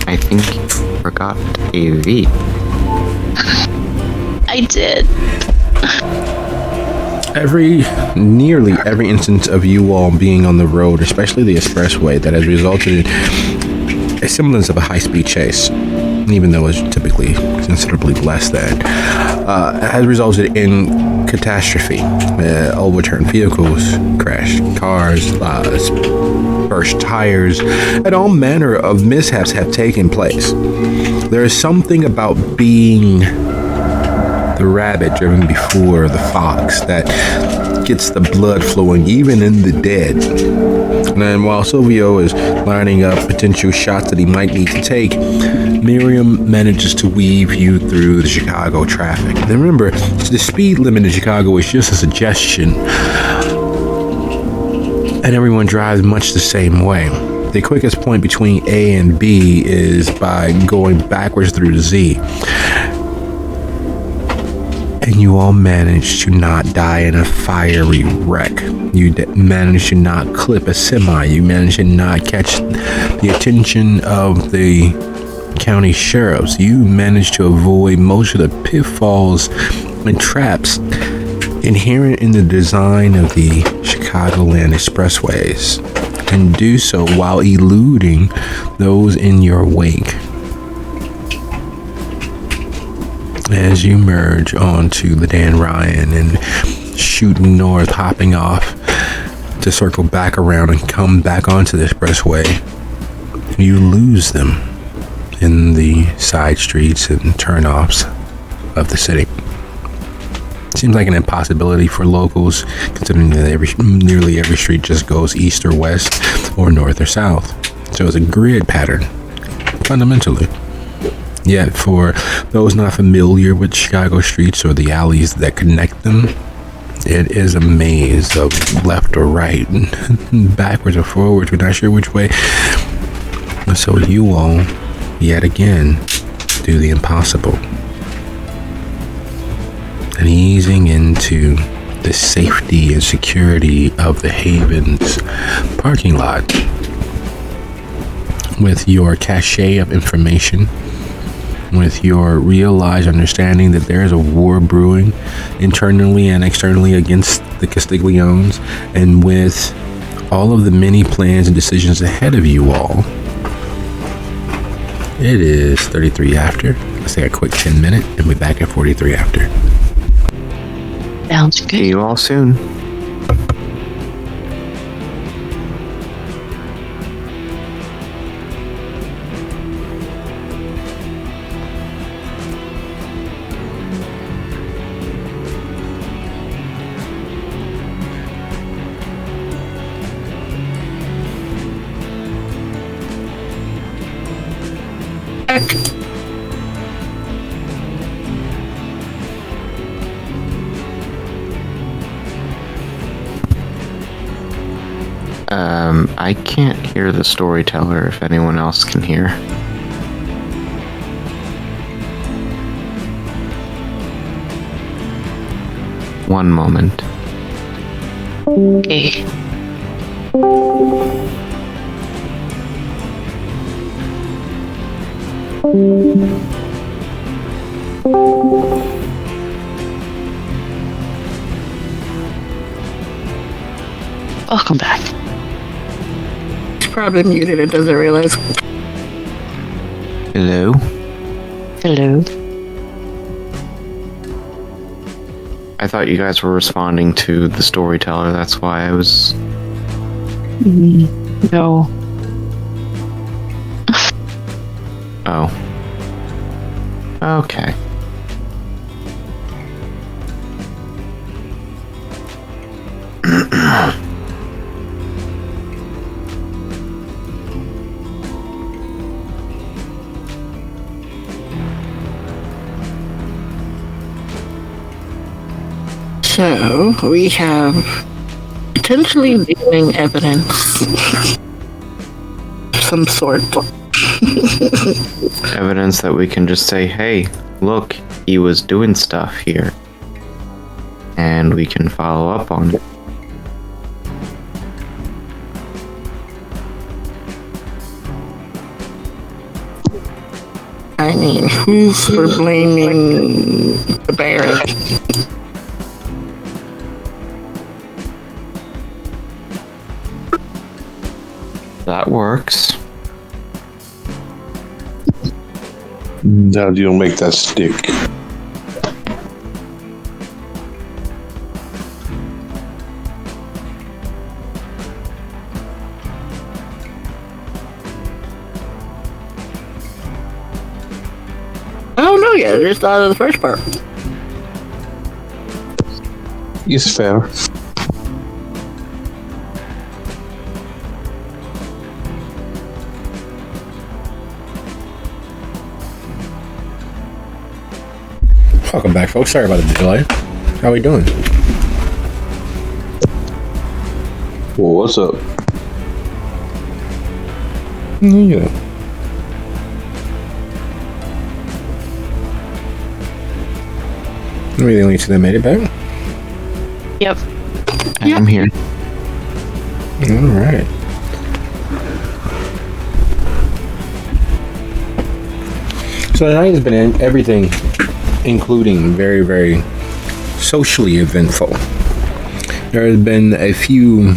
I think you forgot a V. I did. Nearly every instance of you all being on the road, especially the expressway, that has resulted in a semblance of a high-speed chase, even though it's typically considerably less than, has resulted in catastrophe. Overturned vehicles, crashed cars, burst tires, and all manner of mishaps have taken place. There is something about being the rabbit driven before the fox that gets the blood flowing even in the dead. And while Silvio is lining up potential shots that he might need to take, Miriam manages to weave you through the Chicago traffic. And remember, the speed limit in Chicago is just a suggestion, and everyone drives much the same way. The quickest point between A and B is by going backwards through the Z. And you all managed to not die in a fiery wreck. You managed to not clip a semi. You managed to not catch the attention of the county sheriffs. You managed to avoid most of the pitfalls and traps inherent in the design of the Chicagoland expressways, and do so while eluding those in your wake. As you merge onto the Dan Ryan and shoot north, hopping off to circle back around and come back onto the expressway, you lose them in the side streets and turnoffs of the city. Seems like an impossibility for locals, considering that nearly every street just goes east or west or north or south. So it's a grid pattern, fundamentally. Yet for those not familiar with Chicago streets or the alleys that connect them, it is a maze of left or right, backwards or forwards. We're not sure which way. So you all, yet again, do the impossible. And easing into the safety and security of the Havens parking lot with your cache of information, with your realized understanding that there is a war brewing internally and externally against the Castigliones, and with all of the many plans and decisions ahead of you all. It is 33 after. Let's take a quick 10-minute and we'll be back at 43 after. Sounds good. See you all soon. I can't hear the storyteller if anyone else can hear. One moment. Okay. Welcome back. Probably muted and doesn't realize. Hello? Hello. I thought you guys were responding to the storyteller, that's why I was... No. Oh. Okay. So, we have potentially leaving evidence. Some sort. Evidence that we can just say, hey, look, he was doing stuff here. And we can follow up on it. I mean, who's for blaming the Baron? That works. How do you make that stick? I don't know yet. I just thought of the first part. It's fair. Welcome back, folks. Sorry about the delay. How we doing? Well, what's up? Yeah. Maybe the only two that made it back. Yep. I'm here. All right. So tonight has been everything, including very, very socially eventful. There has been a few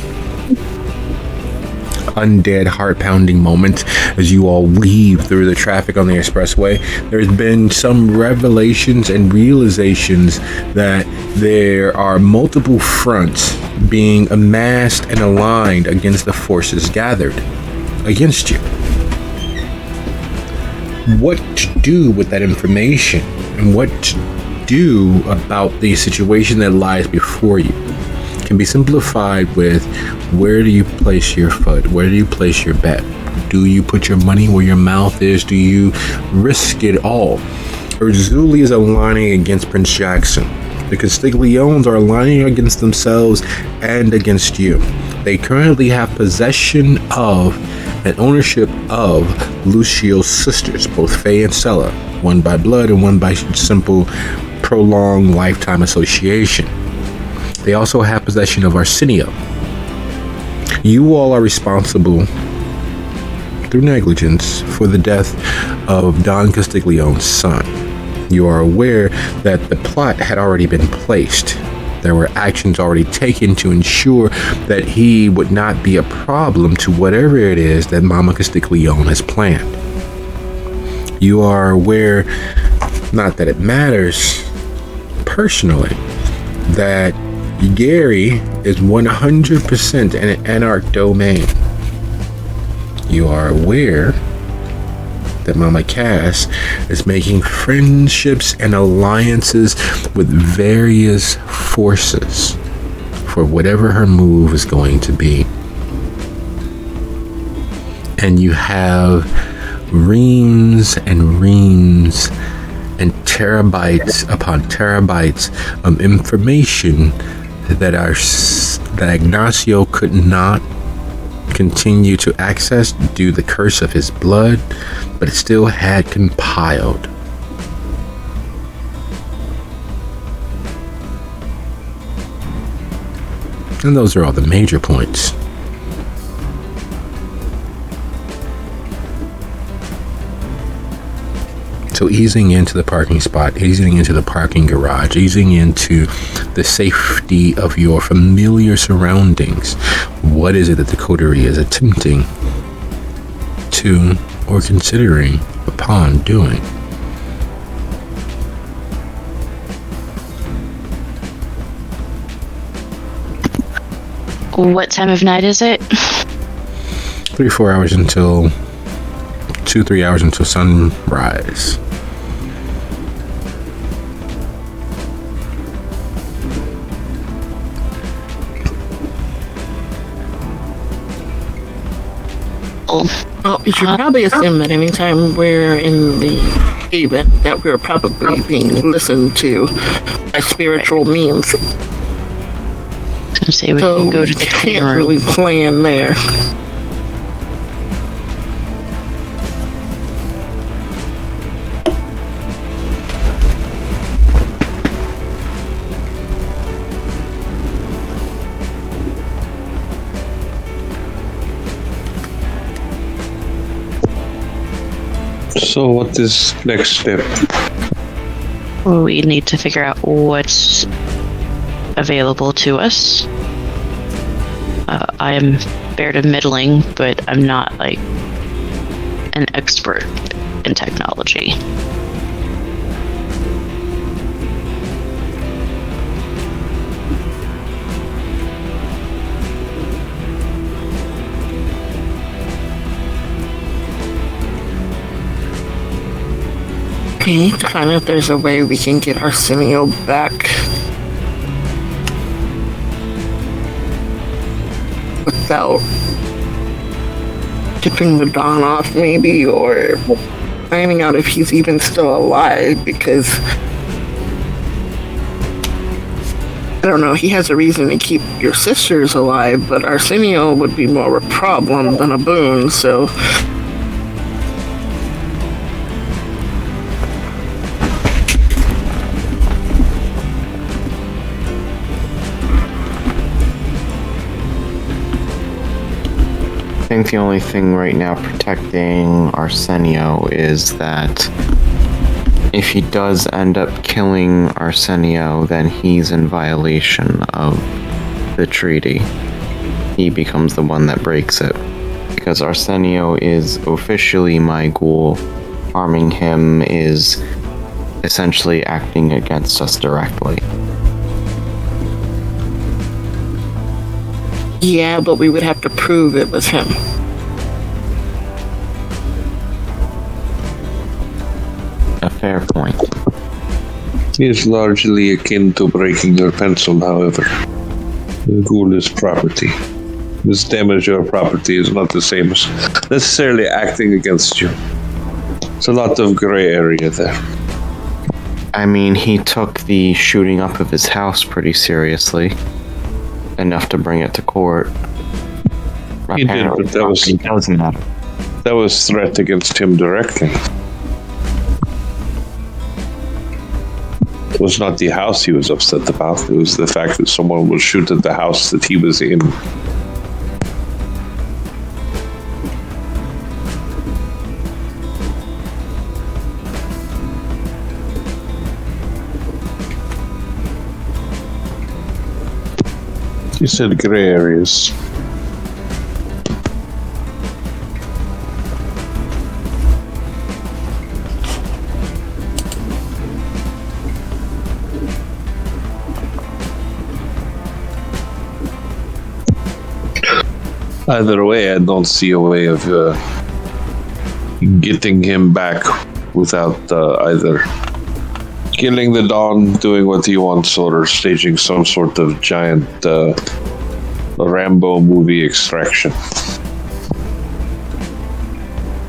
undead, heart-pounding moments as you all weave through the traffic on the expressway. There's been some revelations and realizations that there are multiple fronts being amassed and aligned against the forces gathered against you. What to do with that information and what to do about the situation that lies before you can be simplified with: where do you place your foot? Where do you place your bet? Do you put your money where your mouth is? Do you risk it all? Urzuli is aligning against Prince Jackson. The Castigliones are aligning against themselves and against you. They currently have possession of and ownership of Lucio's sisters, both Faye and Sella, one by blood and one by simple, prolonged lifetime association. They also have possession of Arsenio. You all are responsible, through negligence, for the death of Don Castiglione's son. You are aware that the plot had already been placed. There were actions already taken to ensure that he would not be a problem to whatever it is that Mama Castiglione has planned. You are aware, not that it matters personally, that Gary is 100% an anarch domain. You are aware that Mama Cass is making friendships and alliances with various forces for whatever her move is going to be. And you have reams and reams and terabytes upon terabytes of information that Ignacio could not continue to access due to the curse of his blood, but it still had compiled. And those are all the major points. So easing into the parking spot, easing into the parking garage, easing into the safety of your familiar surroundings. What is it that the coterie is attempting to or considering upon doing? What time of night is it? 3-4 hours until 2-3 hours until sunrise. Well, you should probably assume that anytime we're in the haven, that we're probably being listened to by spiritual means. I was gonna say we can go to the can't room. really plan there. So, what is next step? We need to figure out what's available to us. I am fair to middling, but I'm not like an expert in technology. We need to find out if there's a way we can get Arsenio back without tipping the Dawn off, maybe, or finding out if he's even still alive, because I don't know, he has a reason to keep your sisters alive, but Arsenio would be more a problem than a boon, so... I think the only thing right now protecting Arsenio is that if he does end up killing Arsenio, then he's in violation of the treaty. He becomes the one that breaks it. Because Arsenio is officially my ghoul, harming him is essentially acting against us directly. Yeah, but we would have to prove it was him. A fair point. He is largely akin to breaking your pencil, however. The ghoul is property. This damage your property is not the same as necessarily acting against you. It's a lot of gray area there. I mean, he took the shooting up of his house pretty seriously. Enough to bring it to court. He did, but doesn't matter. That was threat against him directly. It was not the house he was upset about. It was the fact that someone would shoot at the house that he was in. You said gray areas. Either way, I don't see a way of getting him back without either killing the Dawn, doing what he wants, or staging some sort of giant Rambo movie extraction.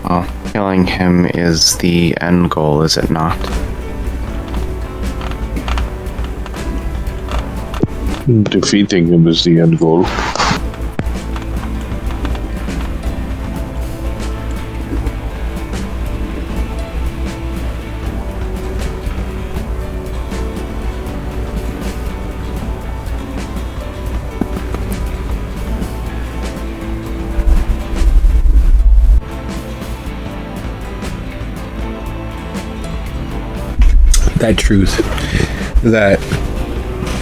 Well, killing him is the end goal, is it not? Defeating him is the end goal. That truth, that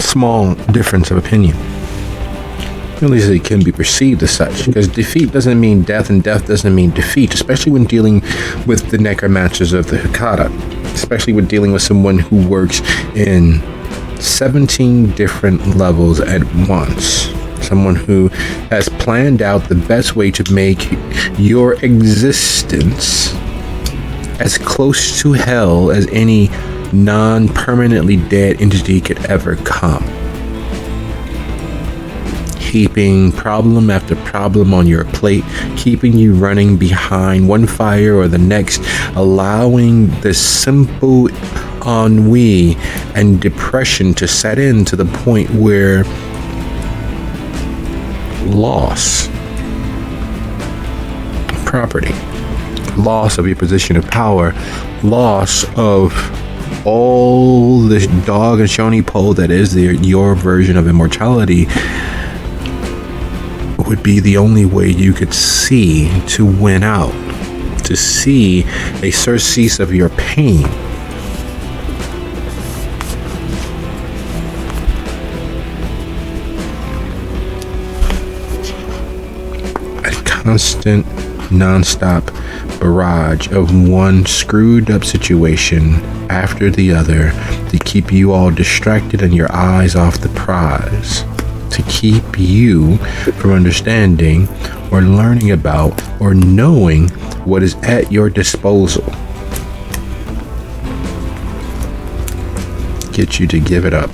small difference of opinion, at least it can be perceived as such, because defeat doesn't mean death and death doesn't mean defeat, especially when dealing with the necromancers of the Hecata, especially when dealing with someone who works in 17 different levels at once. Someone who has planned out the best way to make your existence as close to hell as any non-permanently dead entity could ever come. Heaping problem after problem on your plate, keeping you running behind one fire or the next, allowing the simple ennui and depression to set in to the point where loss of property, loss of your position of power, loss of all the dog and shiny pole that is your version of immortality would be the only way you could see to win out, to see a surcease of your pain. A constant, non-stop barrage of one screwed up situation after the other to keep you all distracted and your eyes off the prize, to keep you from understanding or learning about or knowing what is at your disposal. Get you to give it up,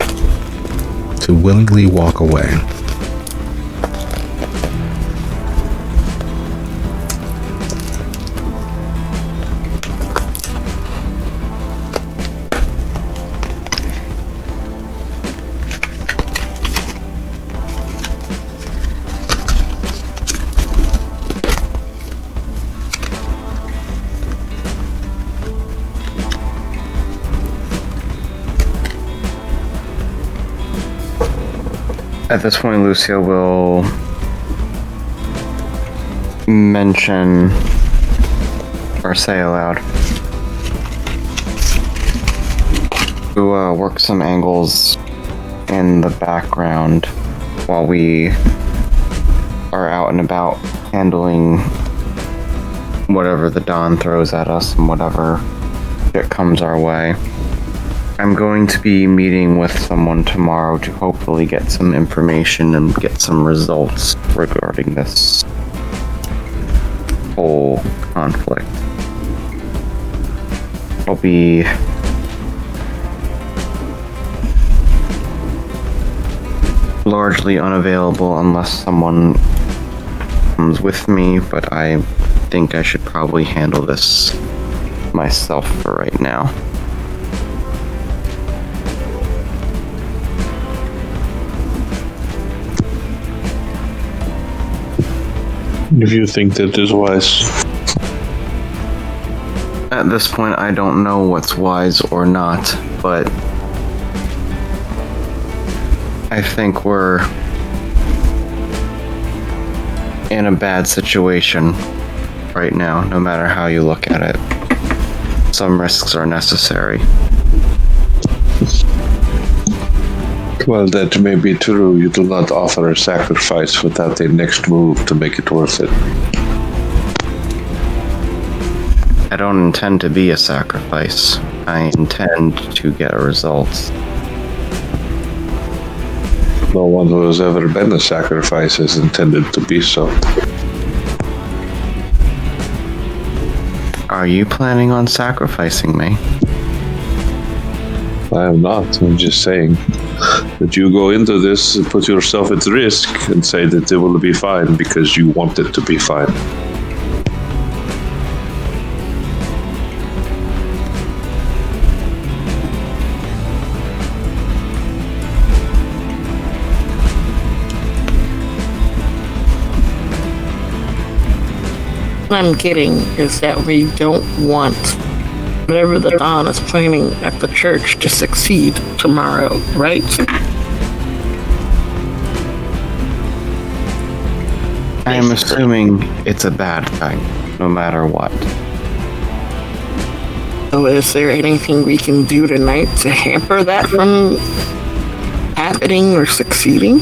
to willingly walk away. At this point, Lucia will mention or say aloud to work some angles in the background while we are out and about handling whatever the dawn throws at us and whatever shit comes our way. I'm going to be meeting with someone tomorrow to hopefully get some information and get some results regarding this whole conflict. I'll be largely unavailable unless someone comes with me, but I think I should probably handle this myself for right now. If you think that is wise. At this point, I don't know what's wise or not, but I think we're in a bad situation right now, no matter how you look at it. Some risks are necessary. Well, that may be true. You do not offer a sacrifice without a next move to make it worth it. I don't intend to be a sacrifice. I intend to get a result. No one who has ever been a sacrifice is intended to be so. Are you planning on sacrificing me? I am not. I'm just saying that you go into this and put yourself at risk and say that it will be fine because you want it to be fine. What I'm getting is that we don't want whatever the Dawn is planning at the church to succeed tomorrow, right? I am assuming it's a bad thing, no matter what. So is there anything we can do tonight to hamper that from happening or succeeding?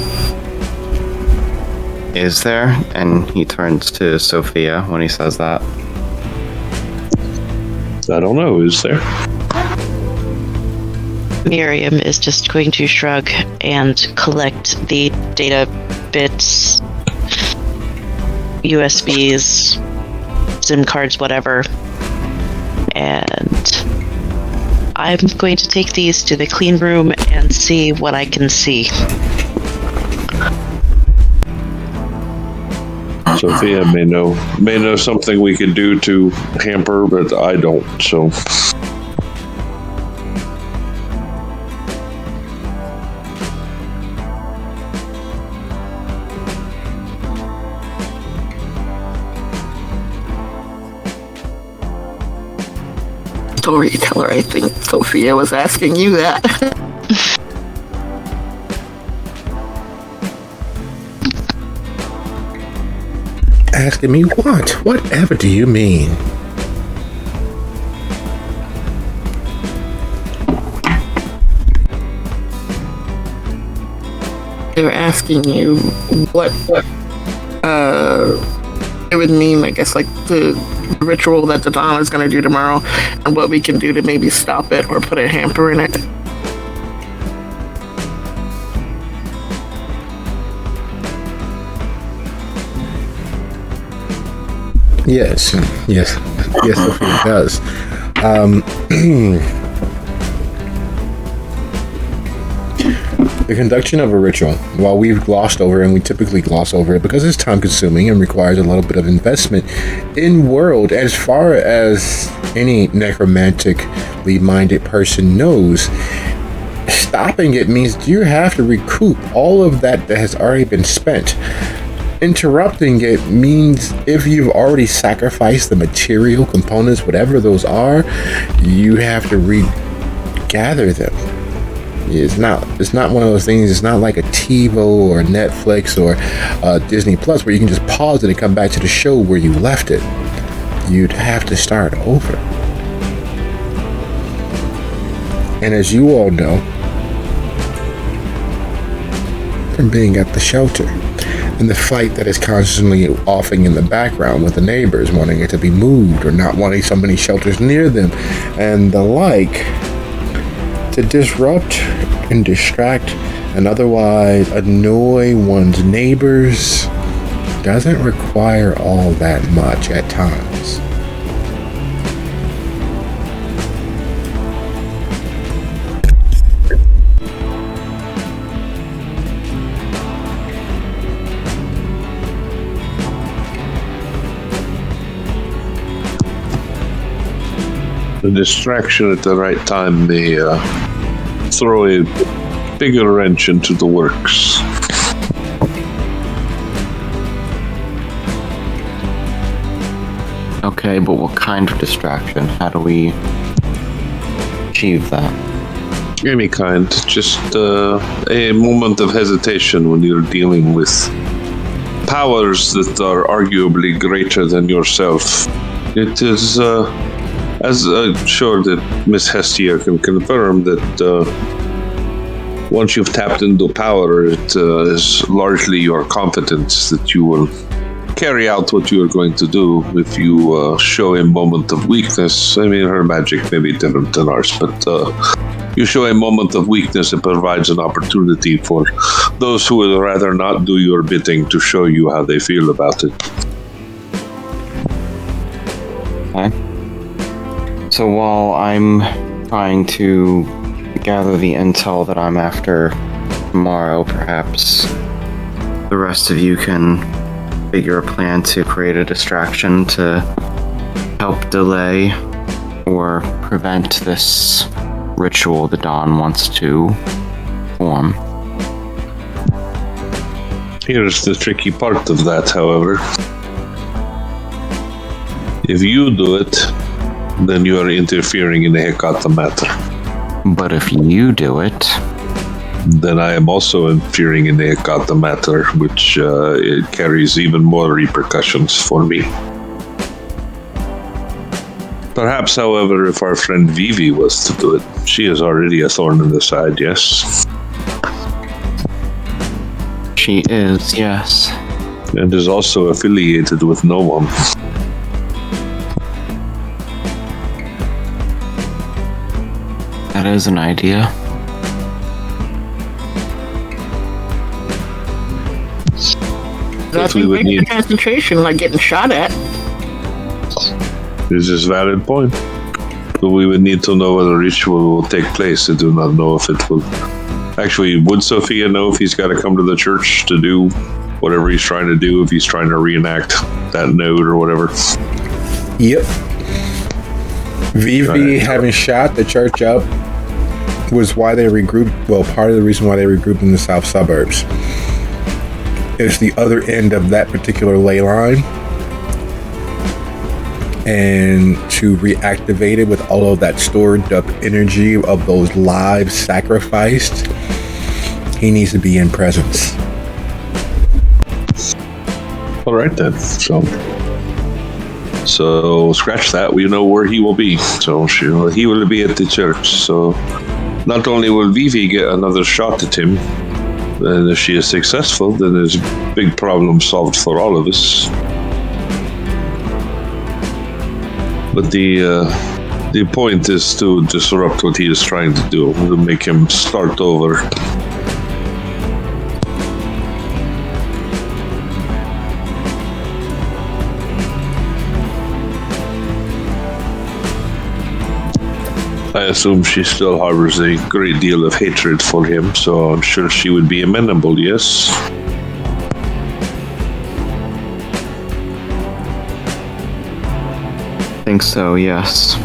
Is there? And he turns to Sophia when he says that. I don't know, is there? Miriam is just going to shrug and collect the data bits, USBs, SIM cards, whatever. And I'm going to take these to the clean room and see what I can see. Sophia may know something we can do to hamper, but I don't, so. Storyteller, I think Sophia was asking you that. Asking me what? Whatever do you mean? They were asking you what it would mean, I guess, like the ritual that the Dawn is going to do tomorrow, and what we can do to maybe stop it or put a hamper in it. Yes, Sophia does. The conduction of a ritual, while we've glossed over, and we typically gloss over it because it's time consuming and requires a little bit of investment in world, as far as any necromantically minded person knows, stopping it means you have to recoup all of that has already been spent. Interrupting it means if you've already sacrificed the material components, whatever those are, you have to regather them. It's not one of those things. It's not like a TiVo or Netflix or Disney Plus where you can just pause it and come back to the show where you left it. You'd have to start over. And as you all know from being at the shelter and the fight that is constantly offing in the background with the neighbors wanting it to be moved or not wanting so many shelters near them and the like, to disrupt and distract and otherwise annoy one's neighbors doesn't require all that much at times. The distraction at the right time may throw a bigger wrench into the works. Okay, but what kind of distraction? How do we achieve that? Any kind. Just a moment of hesitation when you're dealing with powers that are arguably greater than yourself. It is, as I'm sure that Miss Hestia can confirm, that once you've tapped into power, it is largely your confidence that you will carry out what you are going to do. If you show a moment of weakness, I mean, her magic may be different than ours, but you show a moment of weakness, it provides an opportunity for those who would rather not do your bidding to show you how they feel about it. Okay. So while I'm trying to gather the intel that I'm after tomorrow, perhaps the rest of you can figure a plan to create a distraction to help delay or prevent this ritual the Dawn wants to form. Here's the tricky part of that, however. If you do it, then you are interfering in the Hekata matter. But if you do it, then I am also interfering in the Hekata matter, which it carries even more repercussions for me. Perhaps, however, if our friend Vivi was to do it, she is already a thorn in the side, yes? she is, yes. And is also affiliated with no one. That is an idea. That's we would need concentration, like getting shot at. This is a valid point. But we would need to know whether the ritual will take place. I do not know if it will. Actually, would Sophia know if he's got to come to the church to do whatever he's trying to do, if he's trying to reenact that note or whatever? Yep. Vivi having shot the church up was why they regrouped. Well, part of the reason why they regrouped in the south suburbs. It's the other end of that particular ley line. And to reactivate it with all of that stored up energy of those lives sacrificed, he needs to be in presence. All right then. So scratch that. We know where he will be. So he will be at the church. So not only will Vivi get another shot at him, and if she is successful, then there's a big problem solved for all of us. But the point is to disrupt what he is trying to do, to make him start over. I assume she still harbors a great deal of hatred for him, so I'm sure she would be amenable, yes? I think so, yes.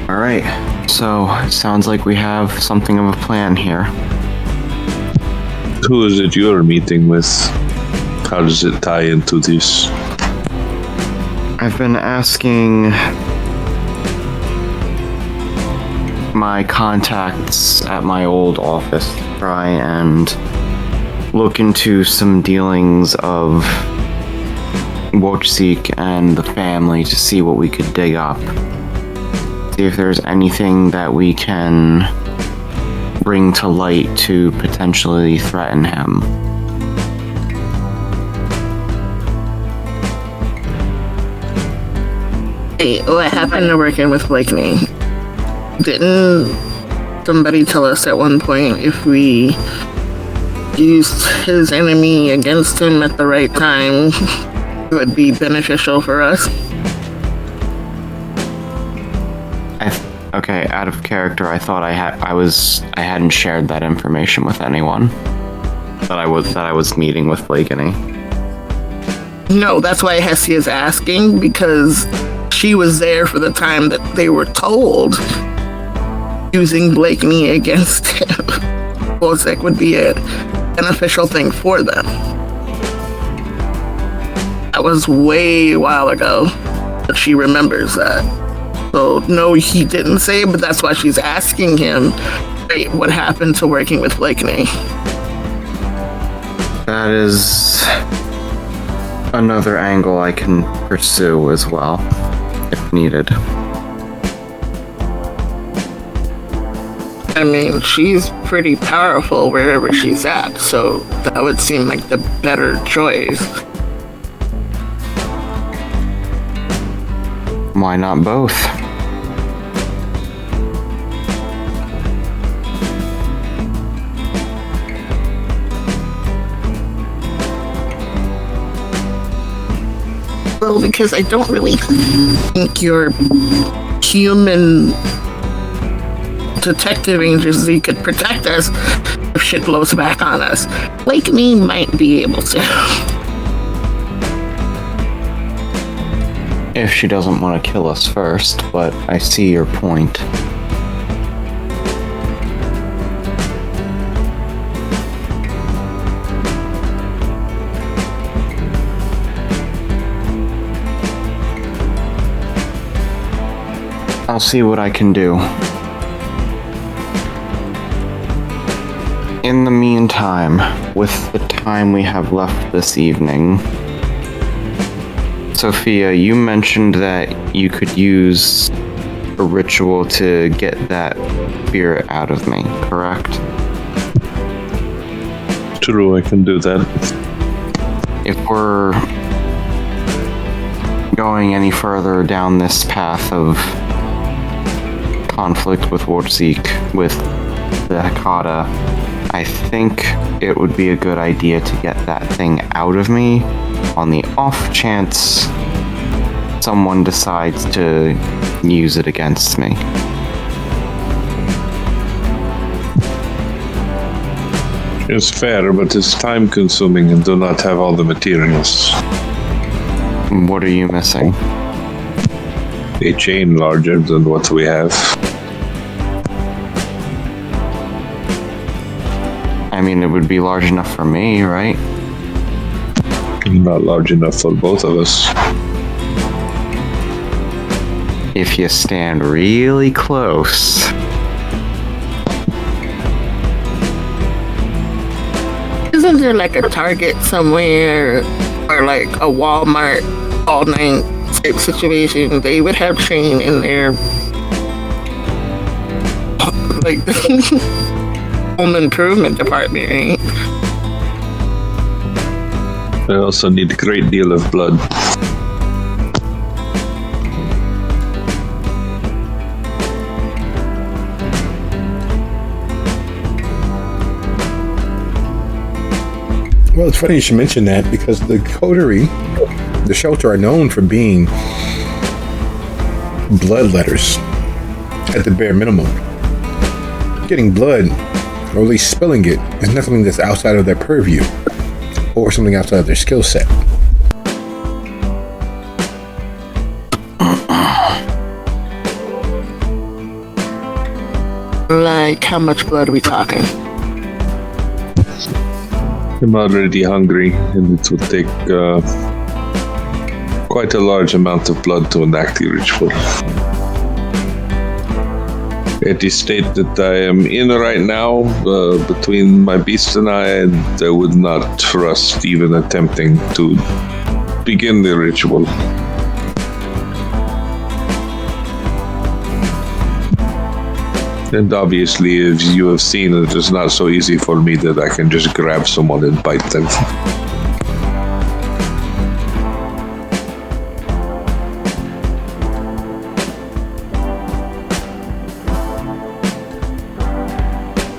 Alright, so it sounds like we have something of a plan here. Who is it you're meeting with? How does it tie into this? I've been asking my contacts at my old office to try and look into some dealings of Wojcik and the family to see what we could dig up. See if there's anything that we can bring to light to potentially threaten him. Hey, what happened to working with Blakeney? Didn't somebody tell us at one point if we used his enemy against him at the right time, it would be beneficial for us? Okay, out of character, I thought I hadn't shared that information with anyone. That I was meeting with Blakeney. No, that's why Hessie is asking, because she was there for the time that they were told using Blakeney against him. Wojcik would be a beneficial thing for them. That was way a while ago, but she remembers that. So no, he didn't say, but that's why she's asking him, hey, what happened to working with Blakeney? That is another angle I can pursue as well, if needed. I mean, she's pretty powerful wherever she's at, so that would seem like the better choice. Why not both? Well, because I don't really think your human detective agency could protect us if shit blows back on us. Blakeney might be able to. If she doesn't want to kill us first, but I see your point. I'll see what I can do. In the meantime, with the time we have left this evening, Sophia, you mentioned that you could use a ritual to get that spirit out of me, correct? True, I can do that. If we're going any further down this path of conflict with Wojcik, with the Hakata, I think it would be a good idea to get that thing out of me on the off chance someone decides to use it against me. It's fair, but it's time consuming and do not have all the materials. What are you missing? A chain larger than what we have. I mean, it would be large enough for me, right? Not large enough for both of us. If you stand really close. Isn't there like a Target somewhere or like a Walmart all night type situation? They would have chain in there. Like home improvement department, right? I also need a great deal of blood. Well, it's funny you should mention that because the coterie, the shelter, are known for being bloodletters at the bare minimum. Getting blood, or at least spilling it, is nothing that's outside of their purview or something outside of their skill set. Like, how much blood are we talking? I'm already hungry, and it would take quite a large amount of blood to enact the ritual. at the state that I am in right now, between my beast and I would not trust even attempting to begin the ritual. And obviously, as you have seen, it is not so easy for me that I can just grab someone and bite them.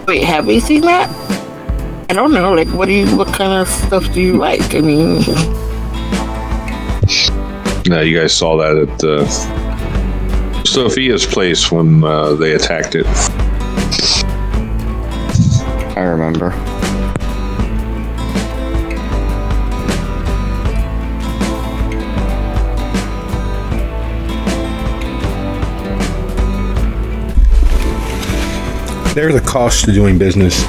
Wait, have we seen that? I don't know. Like, what kind of stuff do you like? I mean, Now, you guys saw that at Sophia's place when they attacked it. I remember. There's a cost to doing business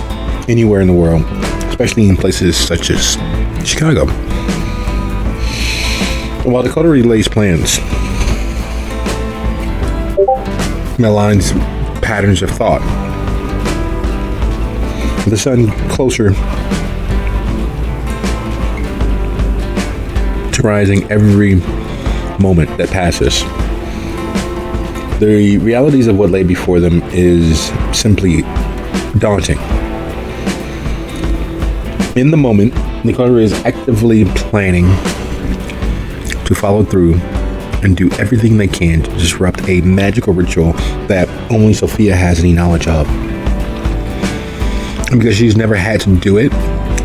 anywhere in the world, especially in places such as Chicago. While Dakota relays plans, aligns patterns of thought, the sun closer to rising every moment that passes. The realities of what lay before them is simply daunting. In the moment, Dakota is actively planning to follow through and do everything they can to disrupt a magical ritual that only Sophia has any knowledge of. And because she's never had to do it,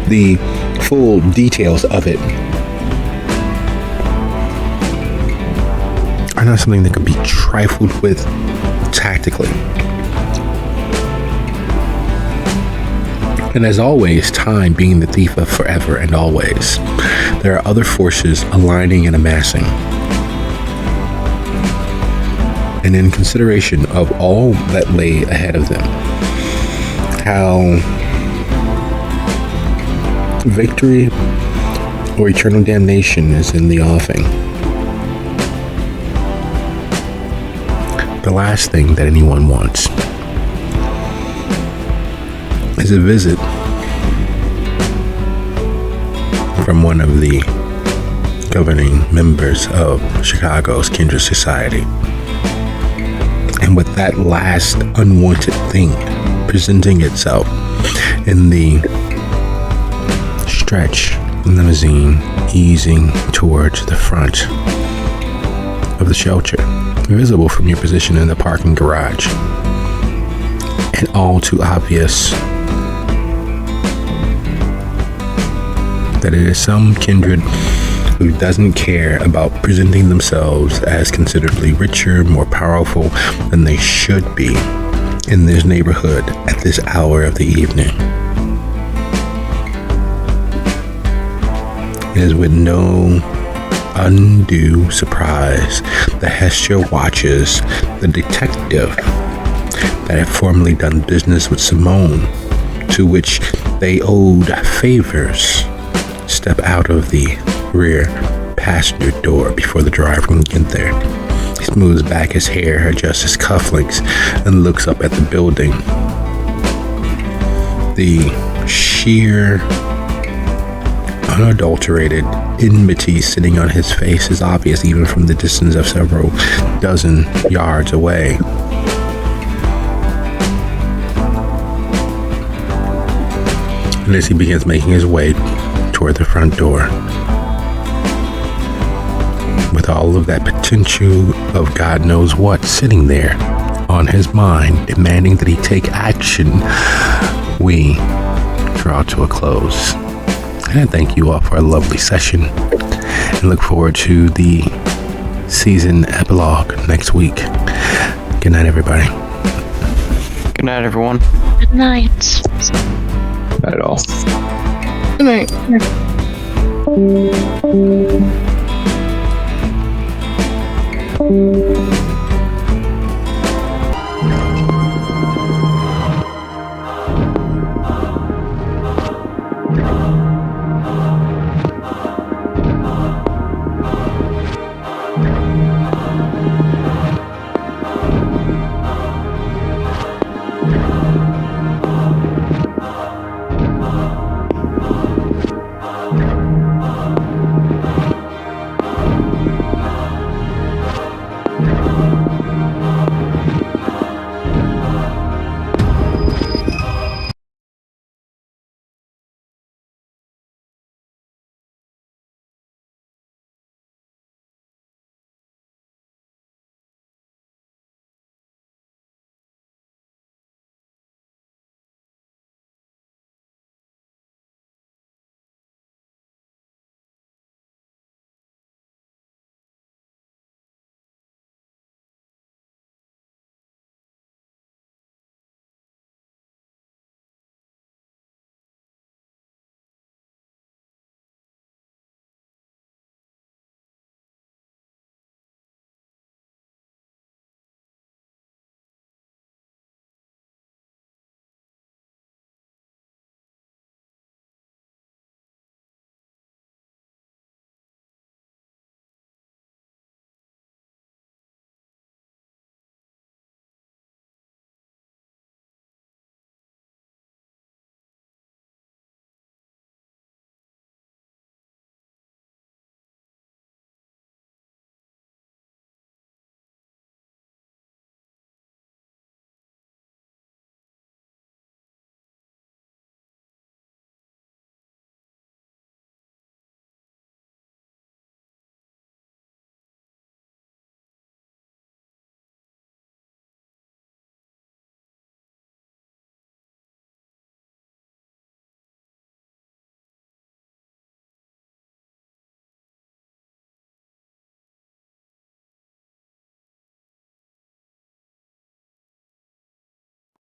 the full details of it are not something that could be trifled with tactically. And as always, time being the thief of forever and always, there are other forces aligning and amassing. And in consideration of all that lay ahead of them, how victory or eternal damnation is in the offing, the last thing that anyone wants is a visit from one of the governing members of Chicago's Kindred Society. And with that last unwanted thing presenting itself in the stretch limousine easing towards the front of the shelter, visible from your position in the parking garage, and all too obvious that it is some kindred who doesn't care about presenting themselves as considerably richer, more powerful than they should be in this neighborhood at this hour of the evening. It is with no undue surprise that Hestia watches the detective that had formerly done business with Simone, to which they owed favors, step out of the rear passenger door before the driver can get there. He smooths back his hair, adjusts his cufflinks, and looks up at the building. The sheer, unadulterated enmity sitting on his face is obvious even from the distance of several dozen yards away. And as he begins making his way toward the front door, with all of that potential of God knows what sitting there on his mind, demanding that he take action, we draw to a close. And I thank you all for a lovely session and look forward to the season epilogue next week. Good night, everybody. Good night, everyone. Good night. Not at all. good night.